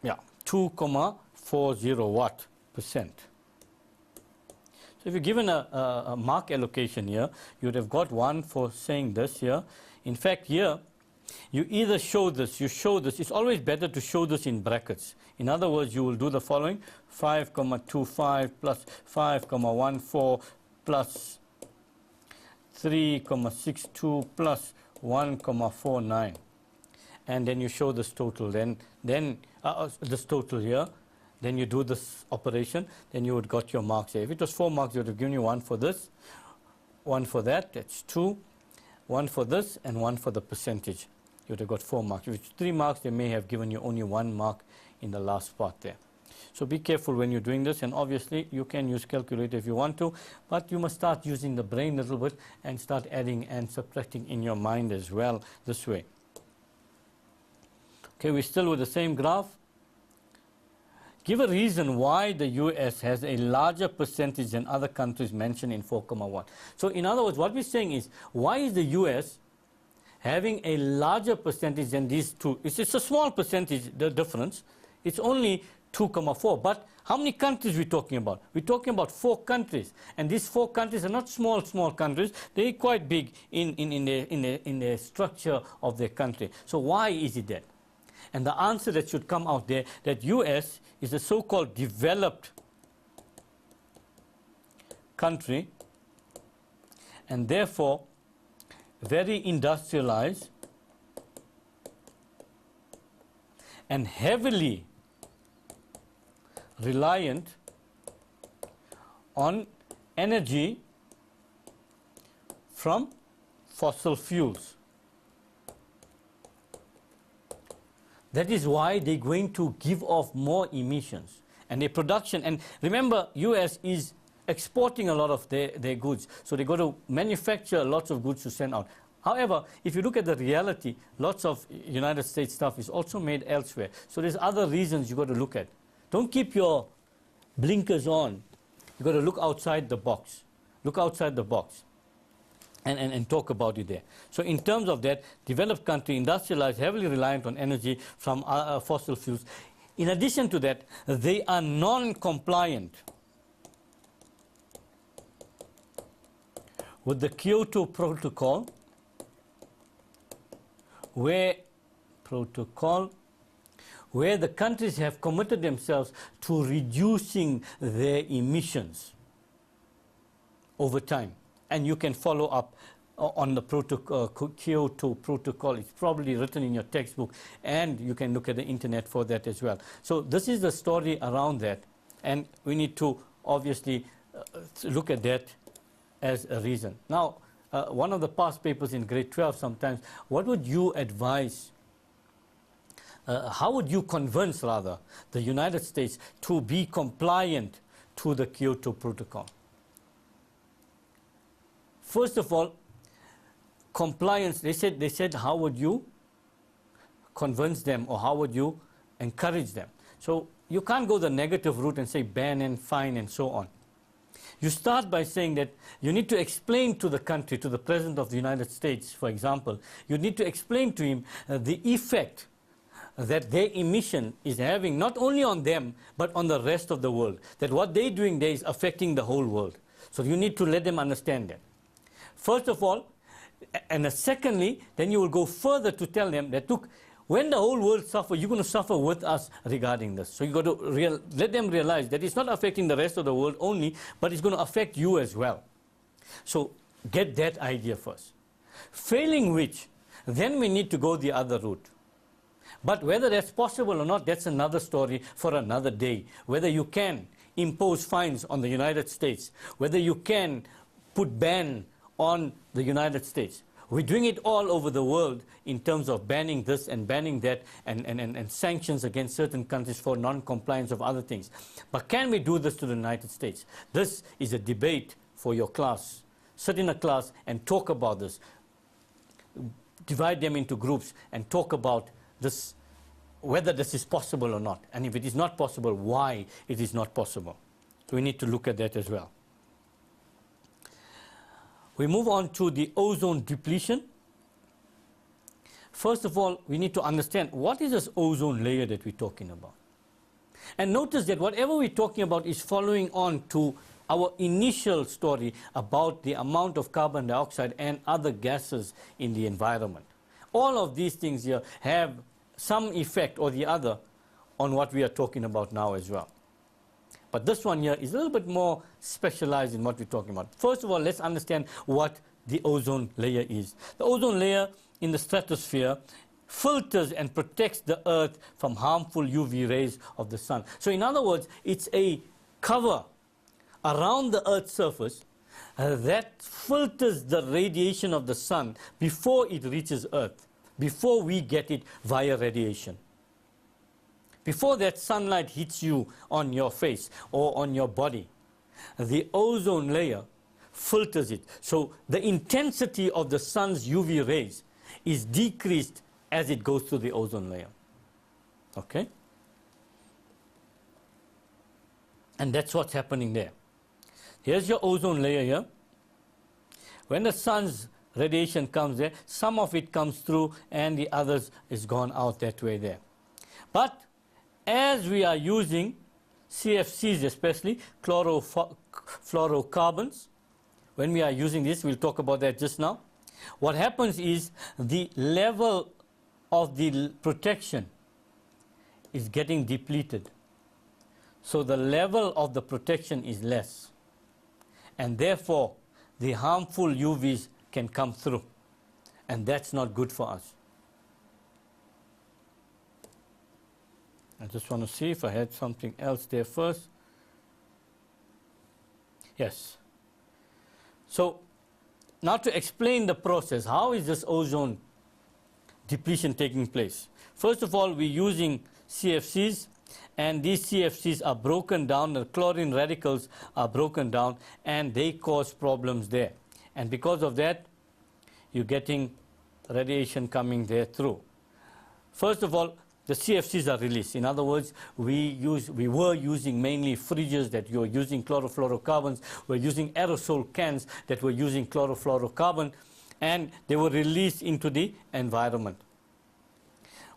yeah, 2,40 watt percent. So if you're given a mark allocation here, you would have got 1 for saying this here. In fact, here, you either show this, it's always better to show this in brackets. In other words, you will do the following, 5,25 plus 5,14 plus 3,62 plus 1,49. And then you show this total, then this total here. Then you do this operation, then you would got your marks here. If it was 4 marks, you would have given you 1 for this, 1 for that, that's 2, 1 for this, and 1 for the percentage. You would have got 4 marks. If it's 3 marks, they may have given you only 1 mark in the last part there. So be careful when you're doing this, and obviously you can use calculator if you want to, but you must start using the brain a little bit and start adding and subtracting in your mind as well this way. Okay, we're still with the same graph. Give a reason why the US has a larger percentage than other countries mentioned in 4,1. So in other words, what we're saying is, why is the US having a larger percentage than these two? It's a small percentage, the difference. It's only 2,4. But how many countries are we talking about? We're talking about 4 countries. And these 4 countries are not small countries. They're quite big in the structure of their country. So why is it that? And the answer that should come out there, that US is a so-called developed country and therefore very industrialized and heavily reliant on energy from fossil fuels. That is why they're going to give off more emissions. And their production, and remember, US is exporting a lot of their goods. So they're going to manufacture lots of goods to send out. However, if you look at the reality, lots of United States stuff is also made elsewhere. So there's other reasons you've got to look at. Don't keep your blinkers on. You've got to look outside the box. Look outside the box. And talk about it there. So in terms of that, developed country, industrialized, heavily reliant on energy from fossil fuels. In addition to that, they are non-compliant with the Kyoto Protocol, where the countries have committed themselves to reducing their emissions over time. And you can follow up on the Kyoto Protocol. It's probably written in your textbook, and you can look at the internet for that as well. So this is the story around that, and we need to obviously look at that as a reason. Now, one of the past papers in grade 12 sometimes, what would you advise, how would you convince, rather, the United States to be compliant to the Kyoto Protocol? First of all, compliance, they said, how would you convince them, or how would you encourage them? So you can't go the negative route and say ban and fine and so on. You start by saying that you need to explain to the country, to the President of the United States, for example, you need to explain to him the effect that their emission is having, not only on them, but on the rest of the world. That what they're doing there is affecting the whole world. So you need to let them understand that. First of all, and secondly, then you will go further to tell them that, look, when the whole world suffers, you're going to suffer with us regarding this. So you've got to let them realize that it's not affecting the rest of the world only, but it's going to affect you as well. So get that idea first. Failing which, then we need to go the other route. But whether that's possible or not, that's another story for another day. Whether you can impose fines on the United States, whether you can put ban on the United States. We're doing it all over the world in terms of banning this and banning that and sanctions against certain countries for non-compliance of other things. But can we do this to the United States? This is a debate for your class. Sit in a class and talk about this. Divide them into groups and talk about this, whether this is possible or not. And if it is not possible, why it is not possible. We need to look at that as well. We move on to the ozone depletion. First of all, we need to understand what is this ozone layer that we're talking about. And notice that whatever we're talking about is following on to our initial story about the amount of carbon dioxide and other gases in the environment. All of these things here have some effect or the other on what we are talking about now as well. But this one here is a little bit more specialized in what we're talking about. First of all, let's understand what the ozone layer is. The ozone layer in the stratosphere filters and protects the Earth from harmful UV rays of the sun. So in other words, it's a cover around the Earth's surface that filters the radiation of the sun before it reaches Earth, before we get it via radiation. Before that sunlight hits you on your face or on your body, the ozone layer filters it. So the intensity of the sun's UV rays is decreased as it goes through the ozone layer. Okay? And that's what's happening there. Here's your ozone layer here. When the sun's radiation comes there, some of it comes through and the others is gone out that way there. But as we are using CFCs, especially chlorofluorocarbons, when we are using this, we'll talk about that just now. What happens is the level of the protection is getting depleted. So the level of the protection is less. And therefore, the harmful UVs can come through. And that's not good for us. I just want to see if I had something else there first. Yes. So now to explain the process, how is this ozone depletion taking place? First of all, we're using CFCs, and these CFCs are broken down, the chlorine radicals are broken down, and they cause problems there. And because of that, you're getting radiation coming there through. First of all, the CFCs are released. In other words, we were using mainly fridges that you're using chlorofluorocarbons. We're using aerosol cans that were using chlorofluorocarbon, and they were released into the environment.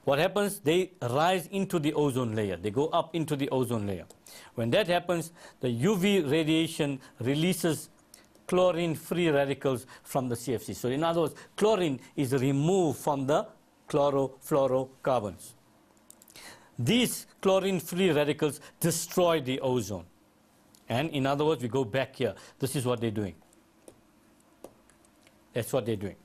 What happens? They rise into the ozone layer. They go up into the ozone layer. When that happens, the UV radiation releases chlorine-free radicals from the CFC. So in other words, chlorine is removed from the chlorofluorocarbons. These chlorine-free radicals destroy the ozone. And in other words, we go back here. This is what they're doing. That's what they're doing.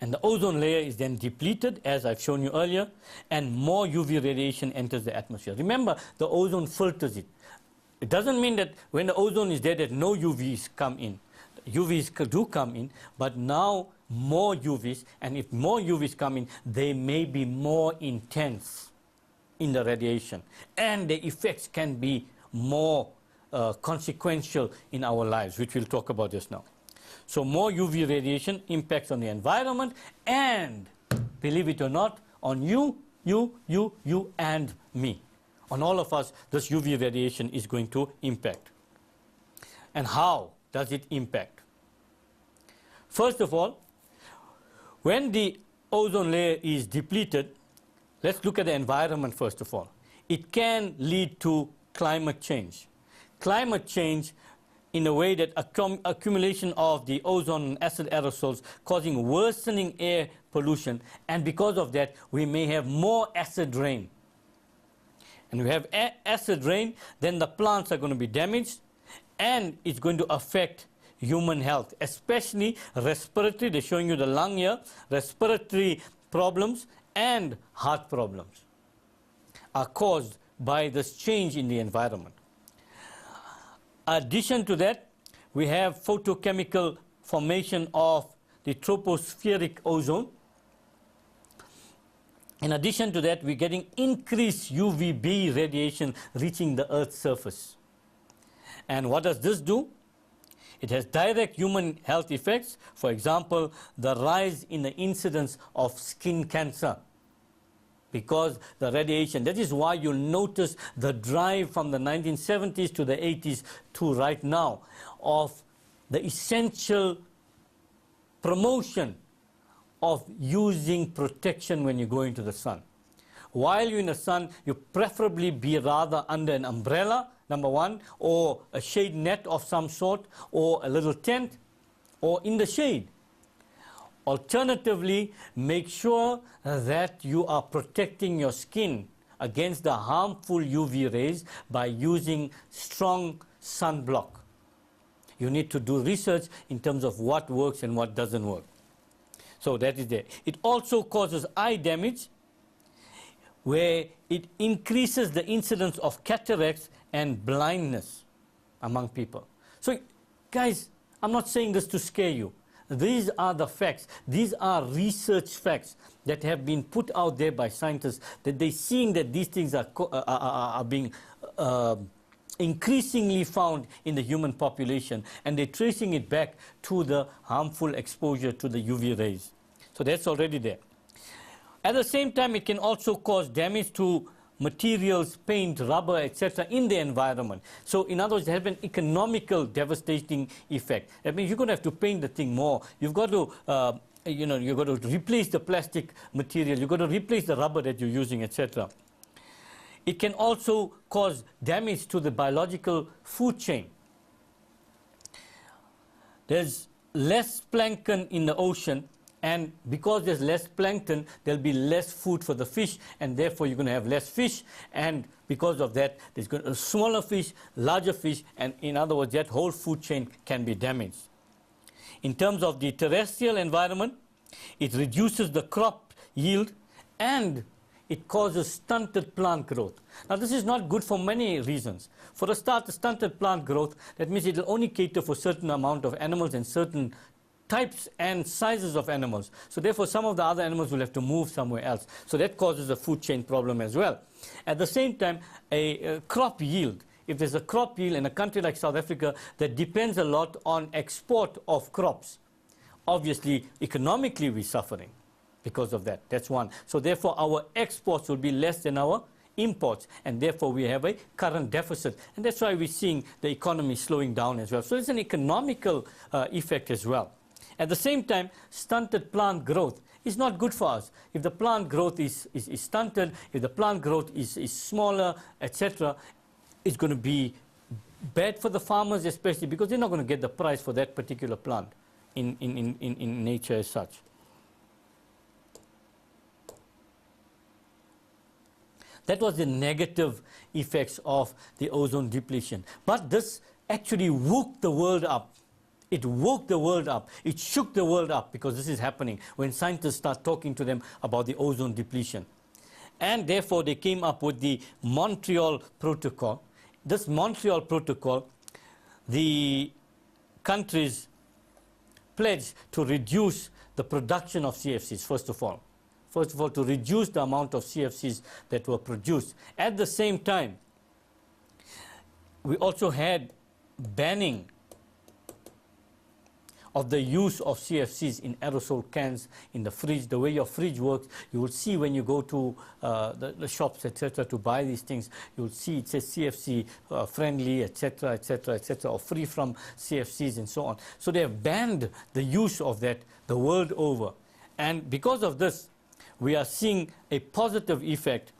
And the ozone layer is then depleted, as I've shown you earlier, and more UV radiation enters the atmosphere. Remember, the ozone filters it. It doesn't mean that when the ozone is there that no UVs come in. UVs do come in, but now more UVs, and if more UVs come in, they may be more intense in the radiation, and the effects can be more consequential in our lives, which we'll talk about just now. So more UV radiation impacts on the environment, and believe it or not, on you, and me. On all of us, this UV radiation is going to impact. And how does it impact? First of all, when the ozone layer is depleted, let's look at the environment first of all. It can lead to climate change. Climate change in a way that accumulation of the ozone and acid aerosols causing worsening air pollution, and because of that we may have more acid rain. And we have acid rain, then the plants are going to be damaged, and it's going to affect human health, especially respiratory. They're showing you the lung here. Respiratory problems and heart problems are caused by this change in the environment. Addition to that, we have photochemical formation of the tropospheric ozone. In addition to that, we're getting increased UVB radiation reaching the Earth's surface. And what does this do? It has direct human health effects. For example, the rise in the incidence of skin cancer because the radiation. That is why you'll notice the drive from the 1970s to the 80s to right now of the essential promotion of using protection when you go into the sun. While you're in the sun, you preferably be rather under an umbrella, number one, or a shade net of some sort, or a little tent, or in the shade. Alternatively, make sure that you are protecting your skin against the harmful UV rays by using strong sunblock. You need to do research in terms of what works and what doesn't work. So that is there. It also causes eye damage, where it increases the incidence of cataracts and blindness among people. So, guys, I'm not saying this to scare you. These are the facts. These are research facts that have been put out there by scientists, that they're seeing that these things are being increasingly found in the human population, and they're tracing it back to the harmful exposure to the UV rays. So that's already there. At the same time, it can also cause damage to materials, paint, rubber, etc. in the environment. So in other words, it has an economical devastating effect. That means you're going to have to paint the thing more. You've got to, you've got to replace the plastic material. You've got to replace the rubber that you're using, etc. It can also cause damage to the biological food chain. There's less plankton in the ocean, and because there's less plankton, there'll be less food for the fish, and therefore you're going to have less fish, and because of that, there's going to be smaller fish, larger fish, and in other words, that whole food chain can be damaged. In terms of the terrestrial environment, it reduces the crop yield, and it causes stunted plant growth. Now, this is not good for many reasons. For a start, the stunted plant growth, that means it will only cater for a certain amount of animals and certain types and sizes of animals. So therefore, some of the other animals will have to move somewhere else. So that causes a food chain problem as well. At the same time, a crop yield. If there's a crop yield in a country like South Africa that depends a lot on export of crops, obviously, economically, we're suffering because of that. That's one. So therefore, our exports will be less than our imports, and therefore we have a current deficit. And that's why we're seeing the economy slowing down as well. So it's an economical effect as well. At the same time, stunted plant growth is not good for us. If the plant growth is stunted, if the plant growth is smaller, etc., it's going to be bad for the farmers, especially because they're not going to get the price for that particular plant in nature as such. That was the negative effects of the ozone depletion. But this actually woke the world up. It woke the world up. It shook the world up because this is happening when scientists start talking to them about the ozone depletion. And therefore, they came up with the Montreal Protocol. This Montreal Protocol, the countries pledged to reduce the production of CFCs, first of all. First of all, to reduce the amount of CFCs that were produced. At the same time, we also had banning of the use of CFCs in aerosol cans in the fridge. The way your fridge works, you will see when you go to the shops, etc., to buy these things, you will see it says CFC friendly, etc., etc., etc., or free from CFCs and so on. So they have banned the use of that the world over. And because of this, we are seeing a positive effect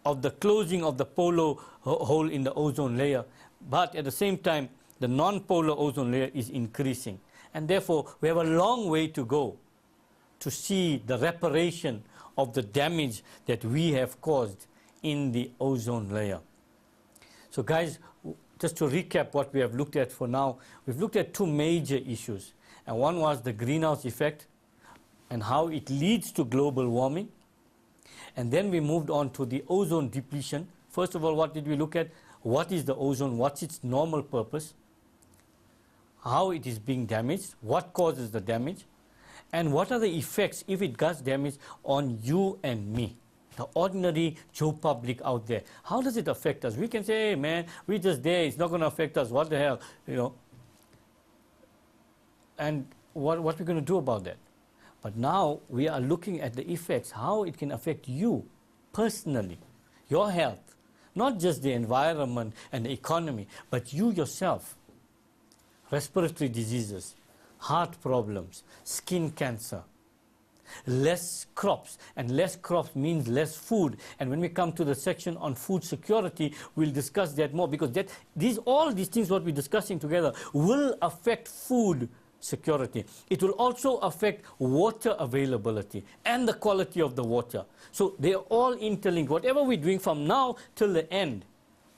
of the closing of the polar hole in the ozone layer. But at the same time, the non-polar ozone layer is increasing. And therefore, we have a long way to go to see the reparation of the damage that we have caused in the ozone layer. So guys, just to recap what we have looked at for now, we've looked at two major issues. And one was the greenhouse effect and how it leads to global warming. And then we moved on to the ozone depletion. First of all, what did we look at? What is the ozone? What's its normal purpose? How it is being damaged? What causes the damage? And what are the effects, if it does damage, on you and me, the ordinary Joe public out there? How does it affect us? We can say, hey man, we're just there, it's not going to affect us, what the hell, you know. And what we're going to do about that? But now we are looking at the effects, how it can affect you personally, your health, not just the environment and the economy, but you yourself. Respiratory diseases, heart problems, skin cancer, less crops, and less crops means less food. And when we come to the section on food security, we'll discuss that more, because all these things what we're discussing together will affect food security. It will also affect water availability and the quality of the water. So they are all interlinked. Whatever we're doing from now till the end,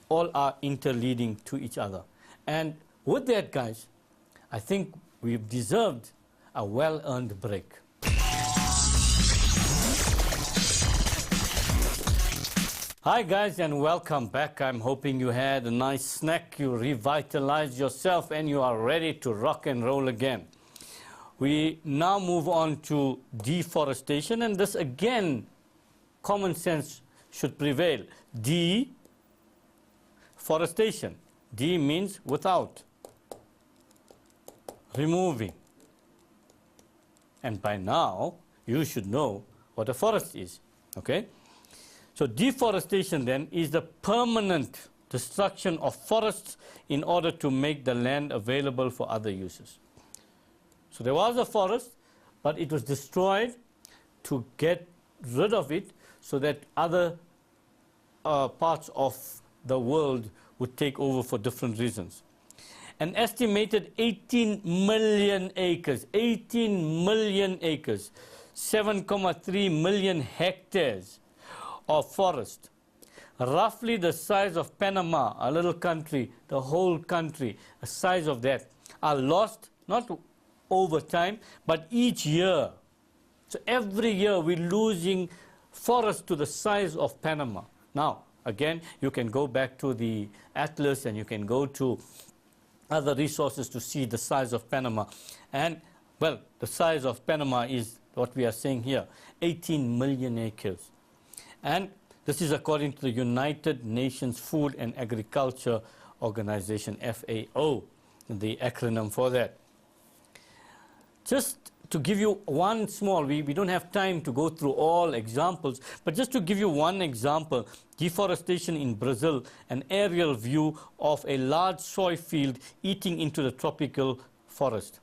all are interleading to each other. And with that, guys, I think we've deserved a well-earned break. Hi guys, and welcome back. I'm hoping you had a nice snack, you revitalized yourself, and you are ready to rock and roll again. We now move on to deforestation, and this again, common sense should prevail. Deforestation. D means without, removing. And by now, you should know what a forest is, okay? So deforestation then is the permanent destruction of forests in order to make the land available for other uses. So there was a forest, but it was destroyed to get rid of it so that other parts of the world would take over for different reasons. An estimated 18 million acres, 7.3 million hectares of forest, roughly the size of Panama, a little country, the whole country, the size of that, are lost, not over time, but each year. So every year we're losing forest to the size of Panama. Now, again, you can go back to the atlas and you can go to other resources to see the size of Panama. And, well, the size of Panama is what we are saying here, 18 million acres. And this is according to the United Nations Food and Agriculture Organization, FAO, the acronym for that. Just to give you one small, we don't have time to go through all examples, but just to give you one example, deforestation in Brazil, an aerial view of a large soy field eating into the tropical forest.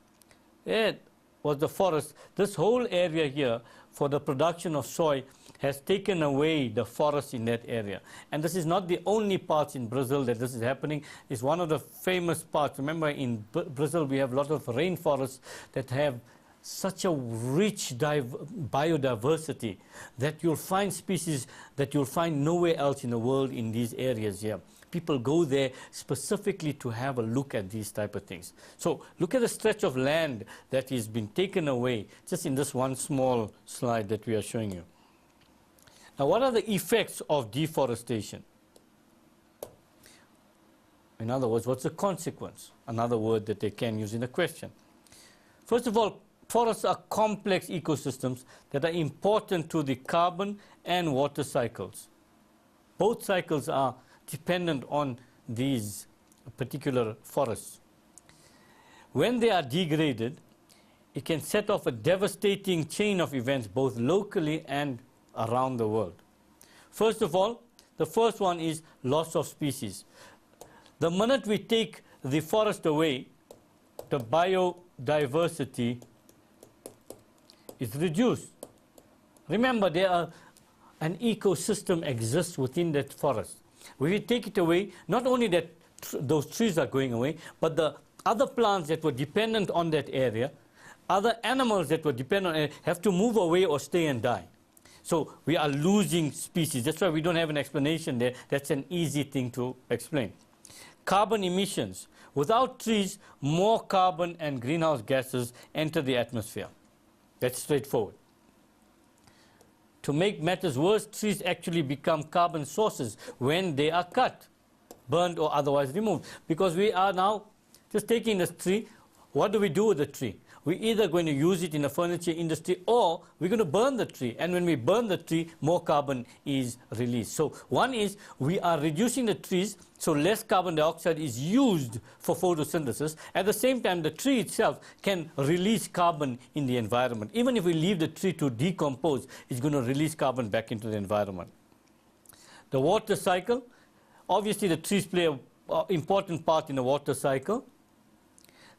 It was the forest. This whole area here for the production of soy has taken away the forest in that area. And this is not the only parts in Brazil that this is happening. It's one of the famous parts. Remember, in Brazil we have a lot of rainforests that have such a rich biodiversity that you'll find species that you'll find nowhere else in the world in these areas here. People go there specifically to have a look at these type of things. So look at the stretch of land that has been taken away just in this one small slide that we are showing you. Now, what are the effects of deforestation? In other words, what's the consequence? Another word that they can use in a question. First of all, forests are complex ecosystems that are important to the carbon and water cycles. Both cycles are dependent on these particular forests. When they are degraded, it can set off a devastating chain of events both locally and around the world. First of all, the first one is loss of species. The minute we take the forest away, the biodiversity is reduced. Remember, an ecosystem exists within that forest. When we take it away, not only that those trees are going away, but the other plants that were dependent on that area, other animals that were dependent on it, have to move away or stay and die. So we are losing species. That's why we don't have an explanation there. That's an easy thing to explain. Carbon emissions. Without trees, more carbon and greenhouse gases enter the atmosphere. That's straightforward. To make matters worse, trees actually become carbon sources when they are cut, burned or otherwise removed. Because we are now just taking this tree. What do we do with the tree? We're either going to use it in the furniture industry or we're going to burn the tree. And when we burn the tree, more carbon is released. So one is we are reducing the trees so less carbon dioxide is used for photosynthesis. At the same time, the tree itself can release carbon in the environment. Even if we leave the tree to decompose, it's going to release carbon back into the environment. The water cycle. Obviously, the trees play an important part in the water cycle,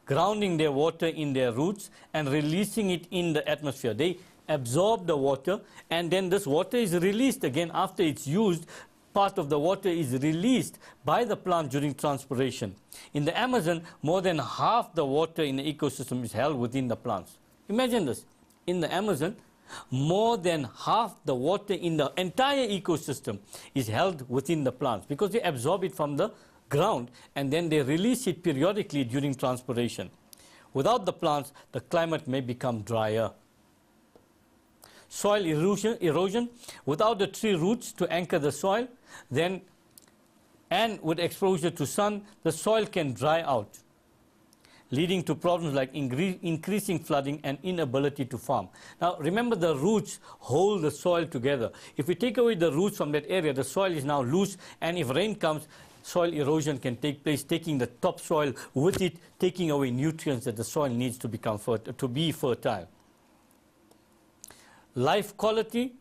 grounding their water in their roots and releasing it in the atmosphere. They absorb the water, and then this water is released again after it's used. Part of the water is released by the plant during transpiration. In the Amazon, more than half the water in the ecosystem is held within the plants. Imagine this. In the Amazon, more than half the water in the entire ecosystem is held within the plants because they absorb it from the ground and then they release it periodically during transpiration. Without the plants, the climate may become drier. Soil erosion. Without the tree roots to anchor the soil, then and with exposure to sun, the soil can dry out, leading to problems like increasing flooding and inability to farm. Now, remember, the roots hold the soil together. If we take away the roots from that area, the soil is now loose, and if rain comes, soil erosion can take place, taking the topsoil with it, taking away nutrients that the soil needs to be fertile. Life quality.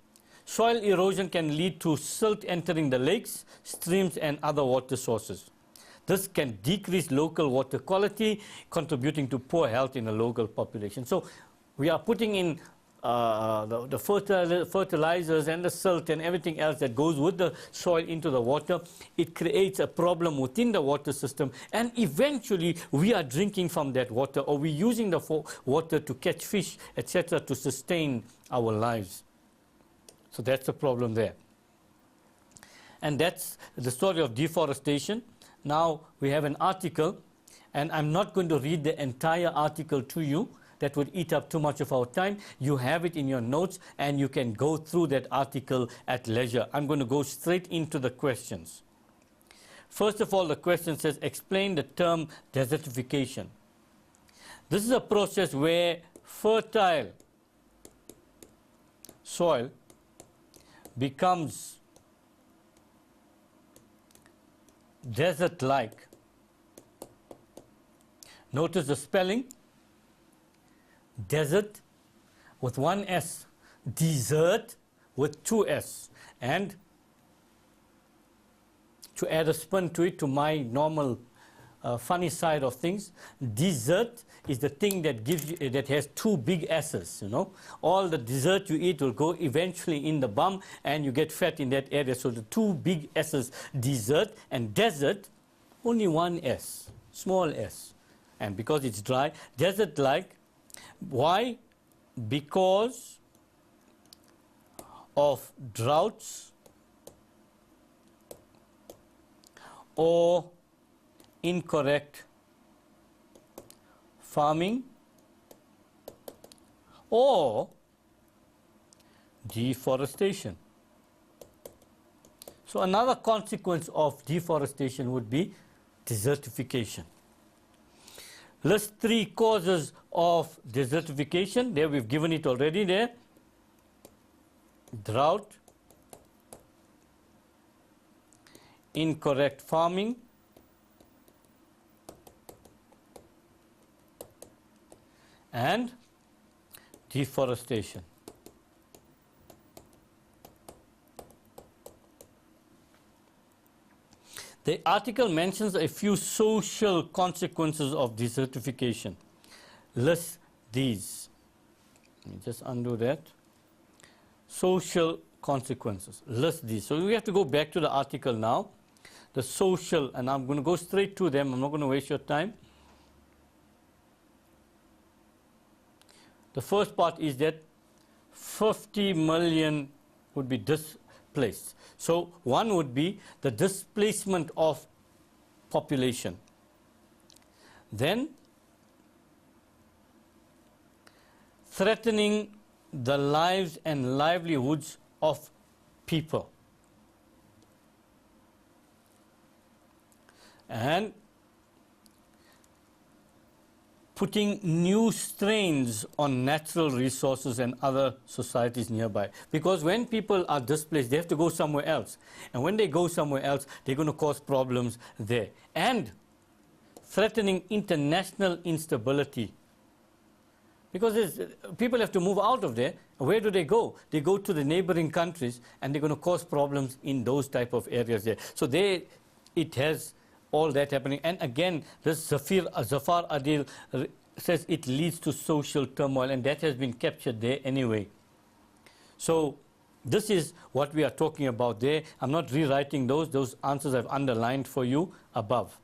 Soil erosion can lead to silt entering the lakes, streams, and other water sources. This can decrease local water quality, contributing to poor health in the local population. So we are putting in the fertilizers and the silt and everything else that goes with the soil into the water. It creates a problem within the water system, and eventually we are drinking from that water, or we're using the water to catch fish, etc., to sustain our lives. So that's the problem there. And that's the story of deforestation. Now we have an article, and I'm not going to read the entire article to you. That would eat up too much of our time. You have it in your notes, and you can go through that article at leisure. I'm going to go straight into the questions. First of all, the question says, explain the term desertification. This is a process where fertile soil becomes desert-like. Notice the spelling. Desert with one S, desert with two S. And to add a spin to it, to my normal funny side of things, dessert is the thing that gives you, that has two big S's, you know. All the dessert you eat will go eventually in the bum, and you get fat in that area. So the two big S's, dessert and desert, only one S, small s. And because it's dry, desert-like. Why? Because of droughts or incorrect farming or deforestation. So another consequence of deforestation would be desertification. List 3 causes of desertification. There we've given it already there. Drought, incorrect farming, and deforestation. The article mentions a few social consequences of desertification. List these. Let me just undo that. Social consequences. List these. So we have to go back to the article now the social, and I'm going to go straight to them, I'm not going to waste your time. The first part is that 50 million would be displaced. So one would be the displacement of population. Then threatening the lives and livelihoods of people. And putting new strains on natural resources and other societies nearby. Because when people are displaced, they have to go somewhere else. And when they go somewhere else, they're going to cause problems there. And threatening international instability. Because people have to move out of there. Where do they go? They go to the neighboring countries, and they're going to cause problems in those type of areas there. So it has all that happening. And again, this Zafar Adil says it leads to social turmoil, and that has been captured there anyway. So this is what we are talking about there. I'm not rewriting those answers I've underlined for you above.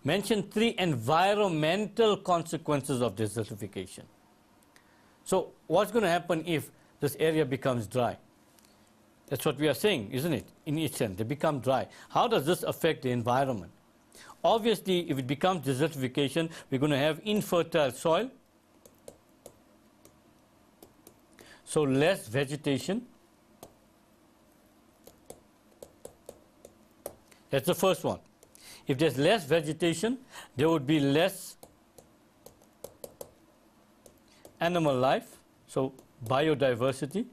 Mention 3 environmental consequences of desertification. So what's going to happen if this area becomes dry? That's what we are saying, isn't it? In each sense, they become dry. How does this affect the environment? Obviously, if it becomes desertification, we're going to have infertile soil. So less vegetation. That's the first one. If there's less vegetation, there would be less animal life, so biodiversity.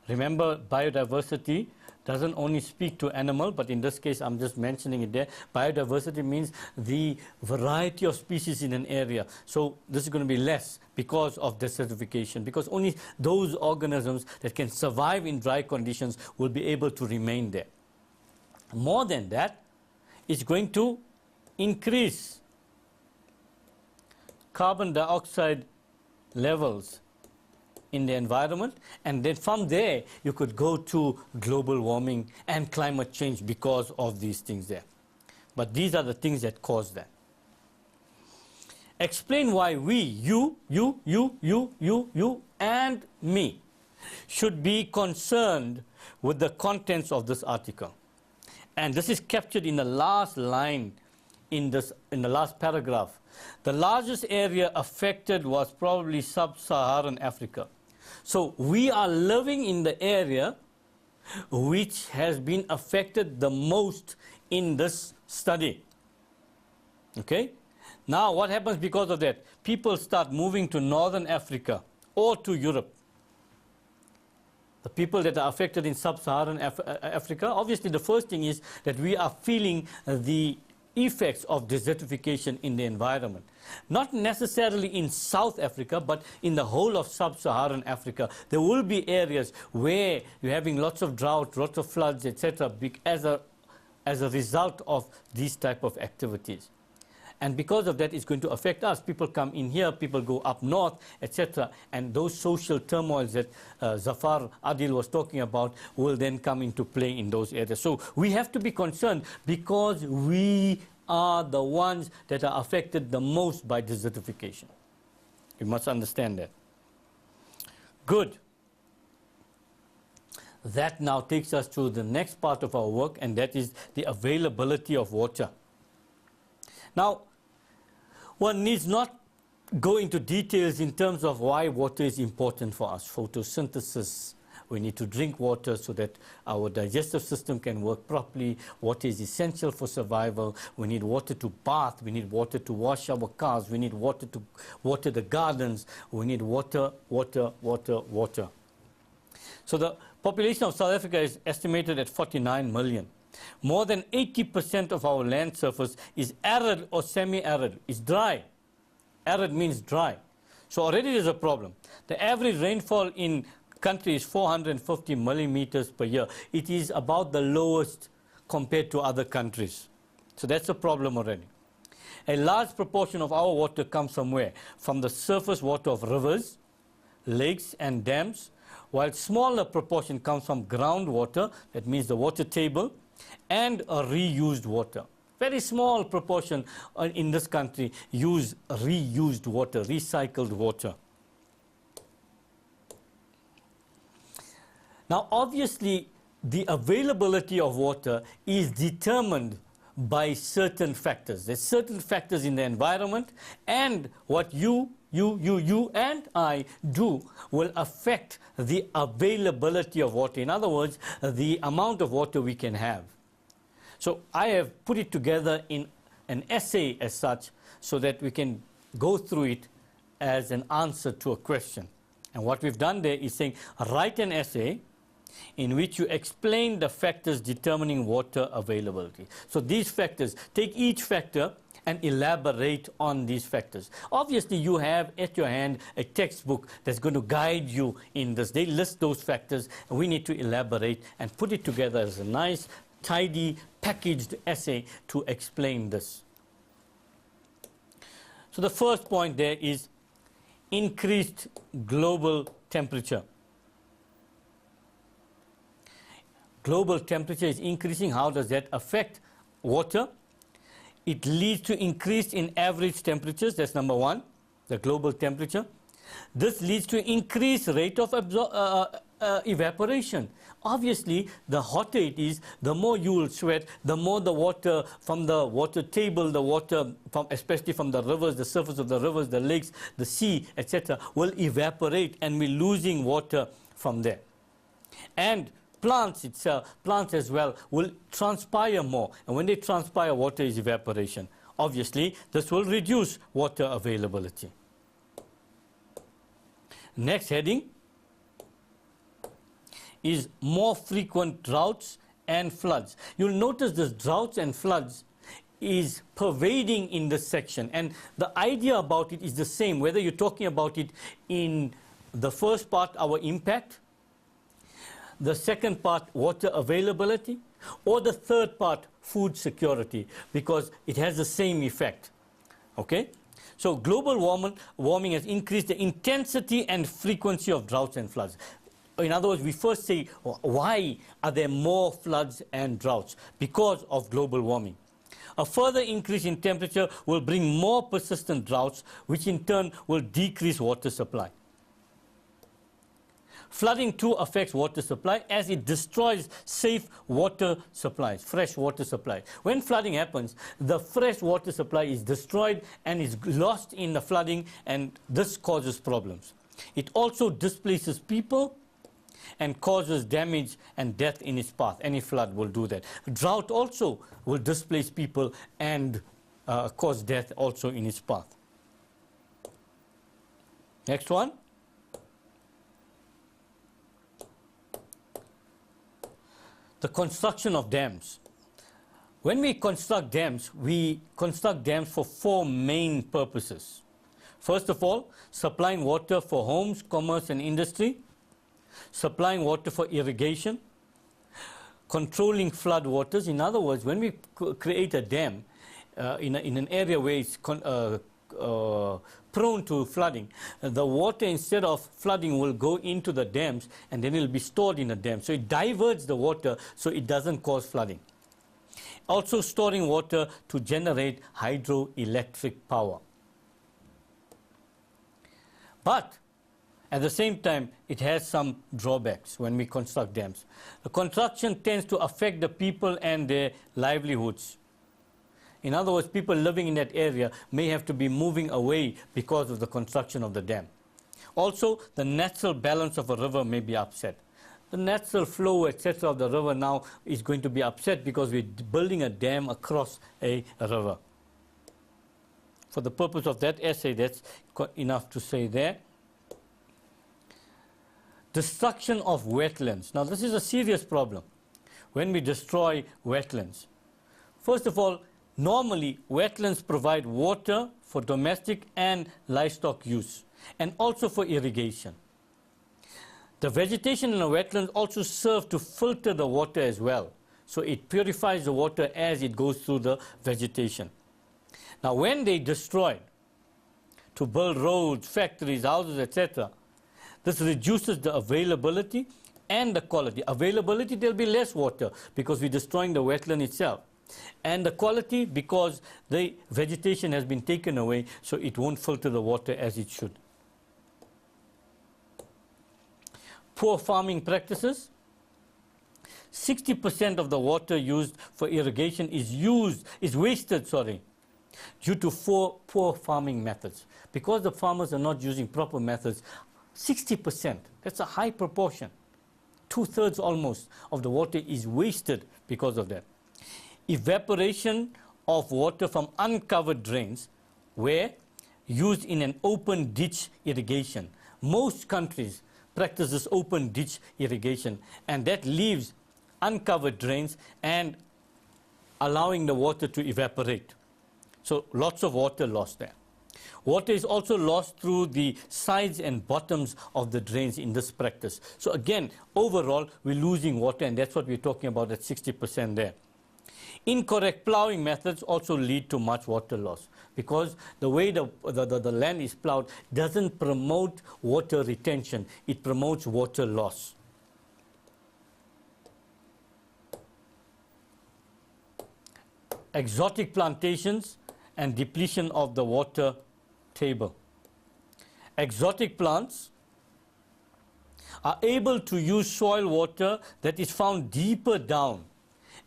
Remember, biodiversity doesn't only speak to animal, but in this case, I'm just mentioning it there. Biodiversity means the variety of species in an area. So this is going to be less because of desertification, because only those organisms that can survive in dry conditions will be able to remain there. More than that, it's going to increase carbon dioxide levels in the environment, and then from there you could go to global warming and climate change because of these things there. But these are the things that cause that. Explain why we, you, and me should be concerned with the contents of this article. And this is captured in the last line in the last paragraph. The largest area affected was probably sub-Saharan Africa. So we are living in the area which has been affected the most in this study. Okay? Now what happens because of that? People start moving to Northern Africa or to Europe. The people that are affected in sub-Saharan Africa, obviously the first thing is that we are feeling the effects of desertification in the environment. Not necessarily in South Africa, but in the whole of sub-Saharan Africa. There will be areas where you're having lots of drought, lots of floods, etc. as a result of these type of activities. And because of that, it's going to affect us. People come in here, people go up north, etc. And those social turmoils that Zafar Adil was talking about will then come into play in those areas. So we have to be concerned because we are the ones that are affected the most by desertification. You must understand that. Good. That now takes us to the next part of our work, and that is the availability of water. Now, one needs not go into details in terms of why water is important for us. Photosynthesis, we need to drink water so that our digestive system can work properly. Water is essential for survival. We need water to bath. We need water to wash our cars. We need water to water the gardens. We need water, water, water, water. So the population of South Africa is estimated at 49 million. More than 80% of our land surface is arid or semi-arid. It's dry. Arid means dry. So already there's a problem. The average rainfall in country is 450 millimeters per year. It is about the lowest compared to other countries. So that's a problem already. A large proportion of our water comes from where? From the surface water of rivers, lakes and dams, while smaller proportion comes from groundwater, that means the water table, and a reused water. Very small proportion in this country use reused water, recycled water. Now, obviously, the availability of water is determined by certain factors. There's certain factors in the environment, and what you and I do will affect the availability of water. In other words, the amount of water we can have. So I have put it together in an essay as such so that we can go through it as an answer to a question. And what we've done there is saying, write an essay in which you explain the factors determining water availability. So these factors, take each factor and elaborate on these factors. Obviously, you have at your hand a textbook that's going to guide you in this. They list those factors, and we need to elaborate and put it together as a nice, tidy, packaged essay to explain this. So the first point there is increased global temperature. Global temperature is increasing. How does that affect water? It leads to increase in average temperatures. That's number one, the global temperature. This leads to increased rate of evaporation. Obviously, the hotter it is, the more you will sweat, the more the water from the water table, the water from, especially from the rivers, the surface of the rivers, the lakes, the sea, etc., will evaporate, and we're losing water from there. And plants as well, will transpire more. And when they transpire, water is evaporation. Obviously, this will reduce water availability. Next heading is more frequent droughts and floods. You'll notice this droughts and floods is pervading in this section. And the idea about it is the same, whether you're talking about it in the first part, our impact, the second part, water availability, or the third part, food security, because it has the same effect. Okay? So global warming has increased the intensity and frequency of droughts and floods. In other words, we first say, why are there more floods and droughts? Because of global warming. A further increase in temperature will bring more persistent droughts, which in turn will decrease water supply. Flooding too affects water supply as it destroys safe water supplies, fresh water supply. When flooding happens, the fresh water supply is destroyed and is lost in the flooding, and this causes problems. It also displaces people and causes damage and death in its path. Any flood will do that. Drought also will displace people and cause death also in its path. Next one. The construction of dams. When we construct dams for four main purposes. First of all, supplying water for homes, commerce and industry, supplying water for irrigation, controlling flood waters. In other words, when we create a dam in an area where it's prone to flooding, the water, instead of flooding, will go into the dams and then it will be stored in a dam. So it diverts the water so it doesn't cause flooding. Also storing water to generate hydroelectric power. But at the same time, it has some drawbacks when we construct dams. The construction tends to affect the people and their livelihoods. In other words, people living in that area may have to be moving away because of the construction of the dam. Also, the natural balance of a river may be upset. The natural flow, etc., of the river now is going to be upset because we're building a dam across a river. For the purpose of that essay, that's enough to say there. Destruction of wetlands. Now, this is a serious problem when we destroy wetlands. First of all, normally, wetlands provide water for domestic and livestock use, and also for irrigation. The vegetation in a wetland also serves to filter the water as well. So it purifies the water as it goes through the vegetation. Now, when they destroy to build roads, factories, houses, etc., this reduces the availability and the quality. Availability, there'll be less water because we're destroying the wetland itself. And the quality, because the vegetation has been taken away, so it won't filter the water as it should. Poor farming practices. 60% of the water used for irrigation is wasted, due to poor farming methods. Because the farmers are not using proper methods, 60%, that's a high proportion. 2/3 almost of the water is wasted because of that. Evaporation of water from uncovered drains were used in an open ditch irrigation. Most countries practice this open ditch irrigation, and that leaves uncovered drains and allowing the water to evaporate. So lots of water lost there. Water is also lost through the sides and bottoms of the drains in this practice. So again, overall, we're losing water, and that's what we're talking about at 60% there. Incorrect plowing methods also lead to much water loss because the way the land is plowed doesn't promote water retention, it promotes water loss. Exotic plantations and depletion of the water table. Exotic plants are able to use soil water that is found deeper down,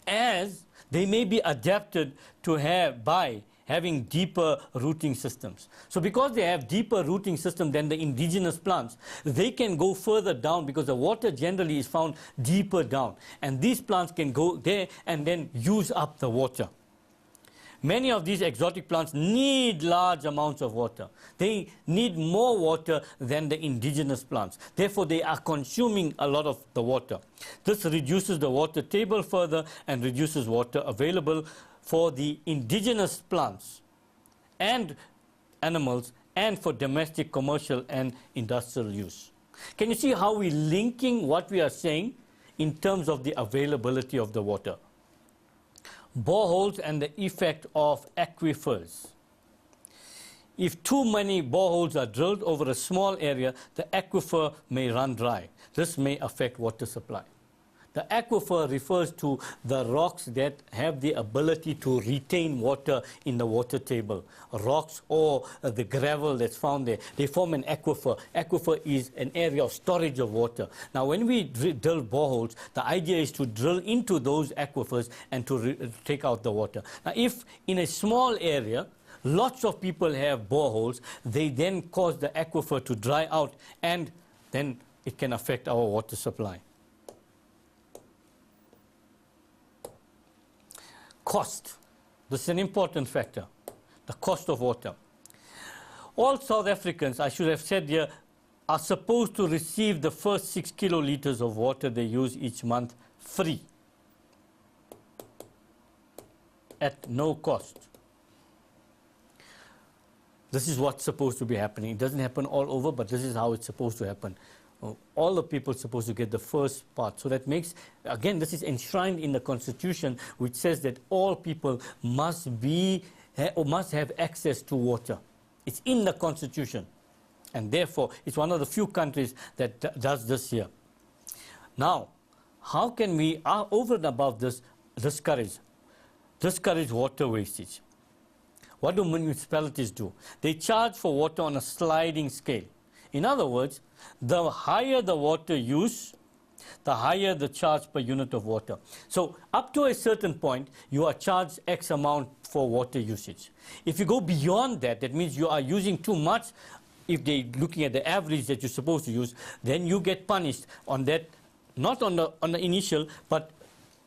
as they may be adapted to by having deeper rooting systems. So because they have deeper rooting system than the indigenous plants, they can go further down because the water generally is found deeper down. And these plants can go there and then use up the water. Many of these exotic plants need large amounts of water. They need more water than the indigenous plants. Therefore, they are consuming a lot of the water. This reduces the water table further and reduces water available for the indigenous plants and animals and for domestic, commercial, and industrial use. Can you see how we're linking what we are saying in terms of the availability of the water? Boreholes and the effect of aquifers. If too many boreholes are drilled over a small area, the aquifer may run dry. This may affect water supply. The aquifer refers to the rocks that have the ability to retain water in the water table. Rocks or the gravel that's found there, they form an aquifer. Aquifer is an area of storage of water. Now, when we drill boreholes, the idea is to drill into those aquifers and to take out the water. Now, if in a small area, lots of people have boreholes, they then cause the aquifer to dry out, and then it can affect our water supply. Cost. This is an important factor, the cost of water. All South Africans, I should have said here, are supposed to receive the first 6 kiloliters of water they use each month free, at no cost. This is what's supposed to be happening. It doesn't happen all over, but this is how it's supposed to happen. All the people are supposed to get the first part. So that makes, again, this is enshrined in the Constitution, which says that all people must have access to water. It's in the Constitution. And therefore, it's one of the few countries that does this here. Now, how can we, over and above this, discourage water wastage? What do municipalities do? They charge for water on a sliding scale. In other words, the higher the water use, the higher the charge per unit of water. So up to a certain point, you are charged X amount for water usage. If you go beyond that, that means you are using too much. If they're looking at the average that you're supposed to use, then you get punished on that, not on the initial, but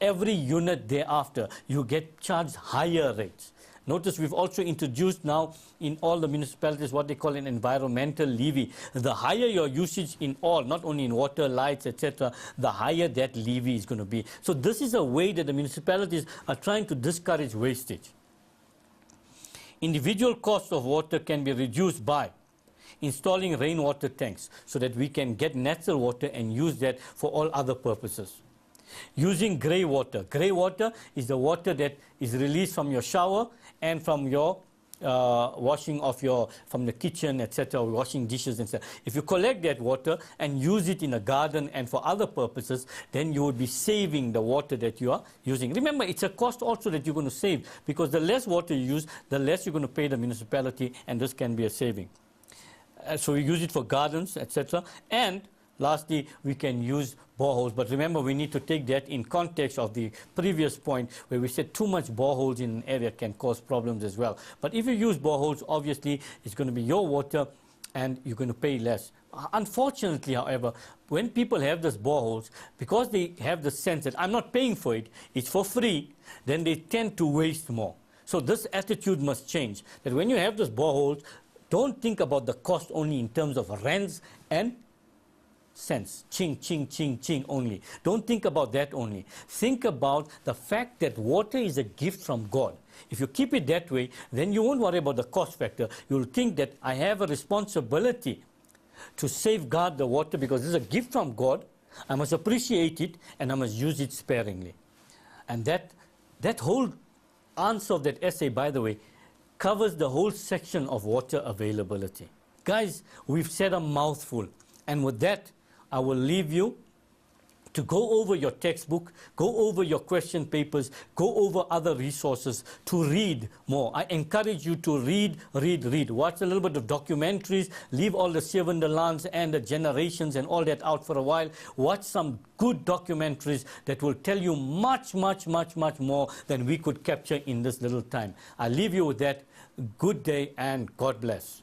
every unit thereafter, you get charged higher rates. Notice we've also introduced now in all the municipalities what they call an environmental levy. The higher your usage in all, not only in water, lights, etc., the higher that levy is going to be. So this is a way that the municipalities are trying to discourage wastage. Individual costs of water can be reduced by installing rainwater tanks so that we can get natural water and use that for all other purposes. Using grey water. Grey water is the water that is released from your shower and from your washing of from the kitchen, etc., washing dishes and stuff. If you collect that water and use it in a garden and for other purposes, then you would be saving the water that you are using. Remember, it's a cost also that you're going to save, because the less water you use, the less you're going to pay the municipality, and this can be a saving. So we use it for gardens, etc. And lastly, we can use boreholes. But remember, we need to take that in context of the previous point where we said too much boreholes in an area can cause problems as well. But if you use boreholes, obviously, it's going to be your water and you're going to pay less. Unfortunately, however, when people have these boreholes, because they have the sense that I'm not paying for it, it's for free, then they tend to waste more. So this attitude must change, that when you have these boreholes, don't think about the cost only in terms of rands and cents. Ching, ching, ching, ching only. Don't think about that only. Think about the fact that water is a gift from God. If you keep it that way, then you won't worry about the cost factor. You'll think that I have a responsibility to safeguard the water because it's a gift from God. I must appreciate it and I must use it sparingly. And that whole answer of that essay, by the way, covers the whole section of water availability. Guys, we've said a mouthful. And with that, I will leave you to go over your textbook, go over your question papers, go over other resources to read more. I encourage you to read. Watch a little bit of documentaries, leave all the Sevendelans and the Generations and all that out for a while. Watch some good documentaries that will tell you much, much, much, much more than we could capture in this little time. I leave you with that. Good day and God bless.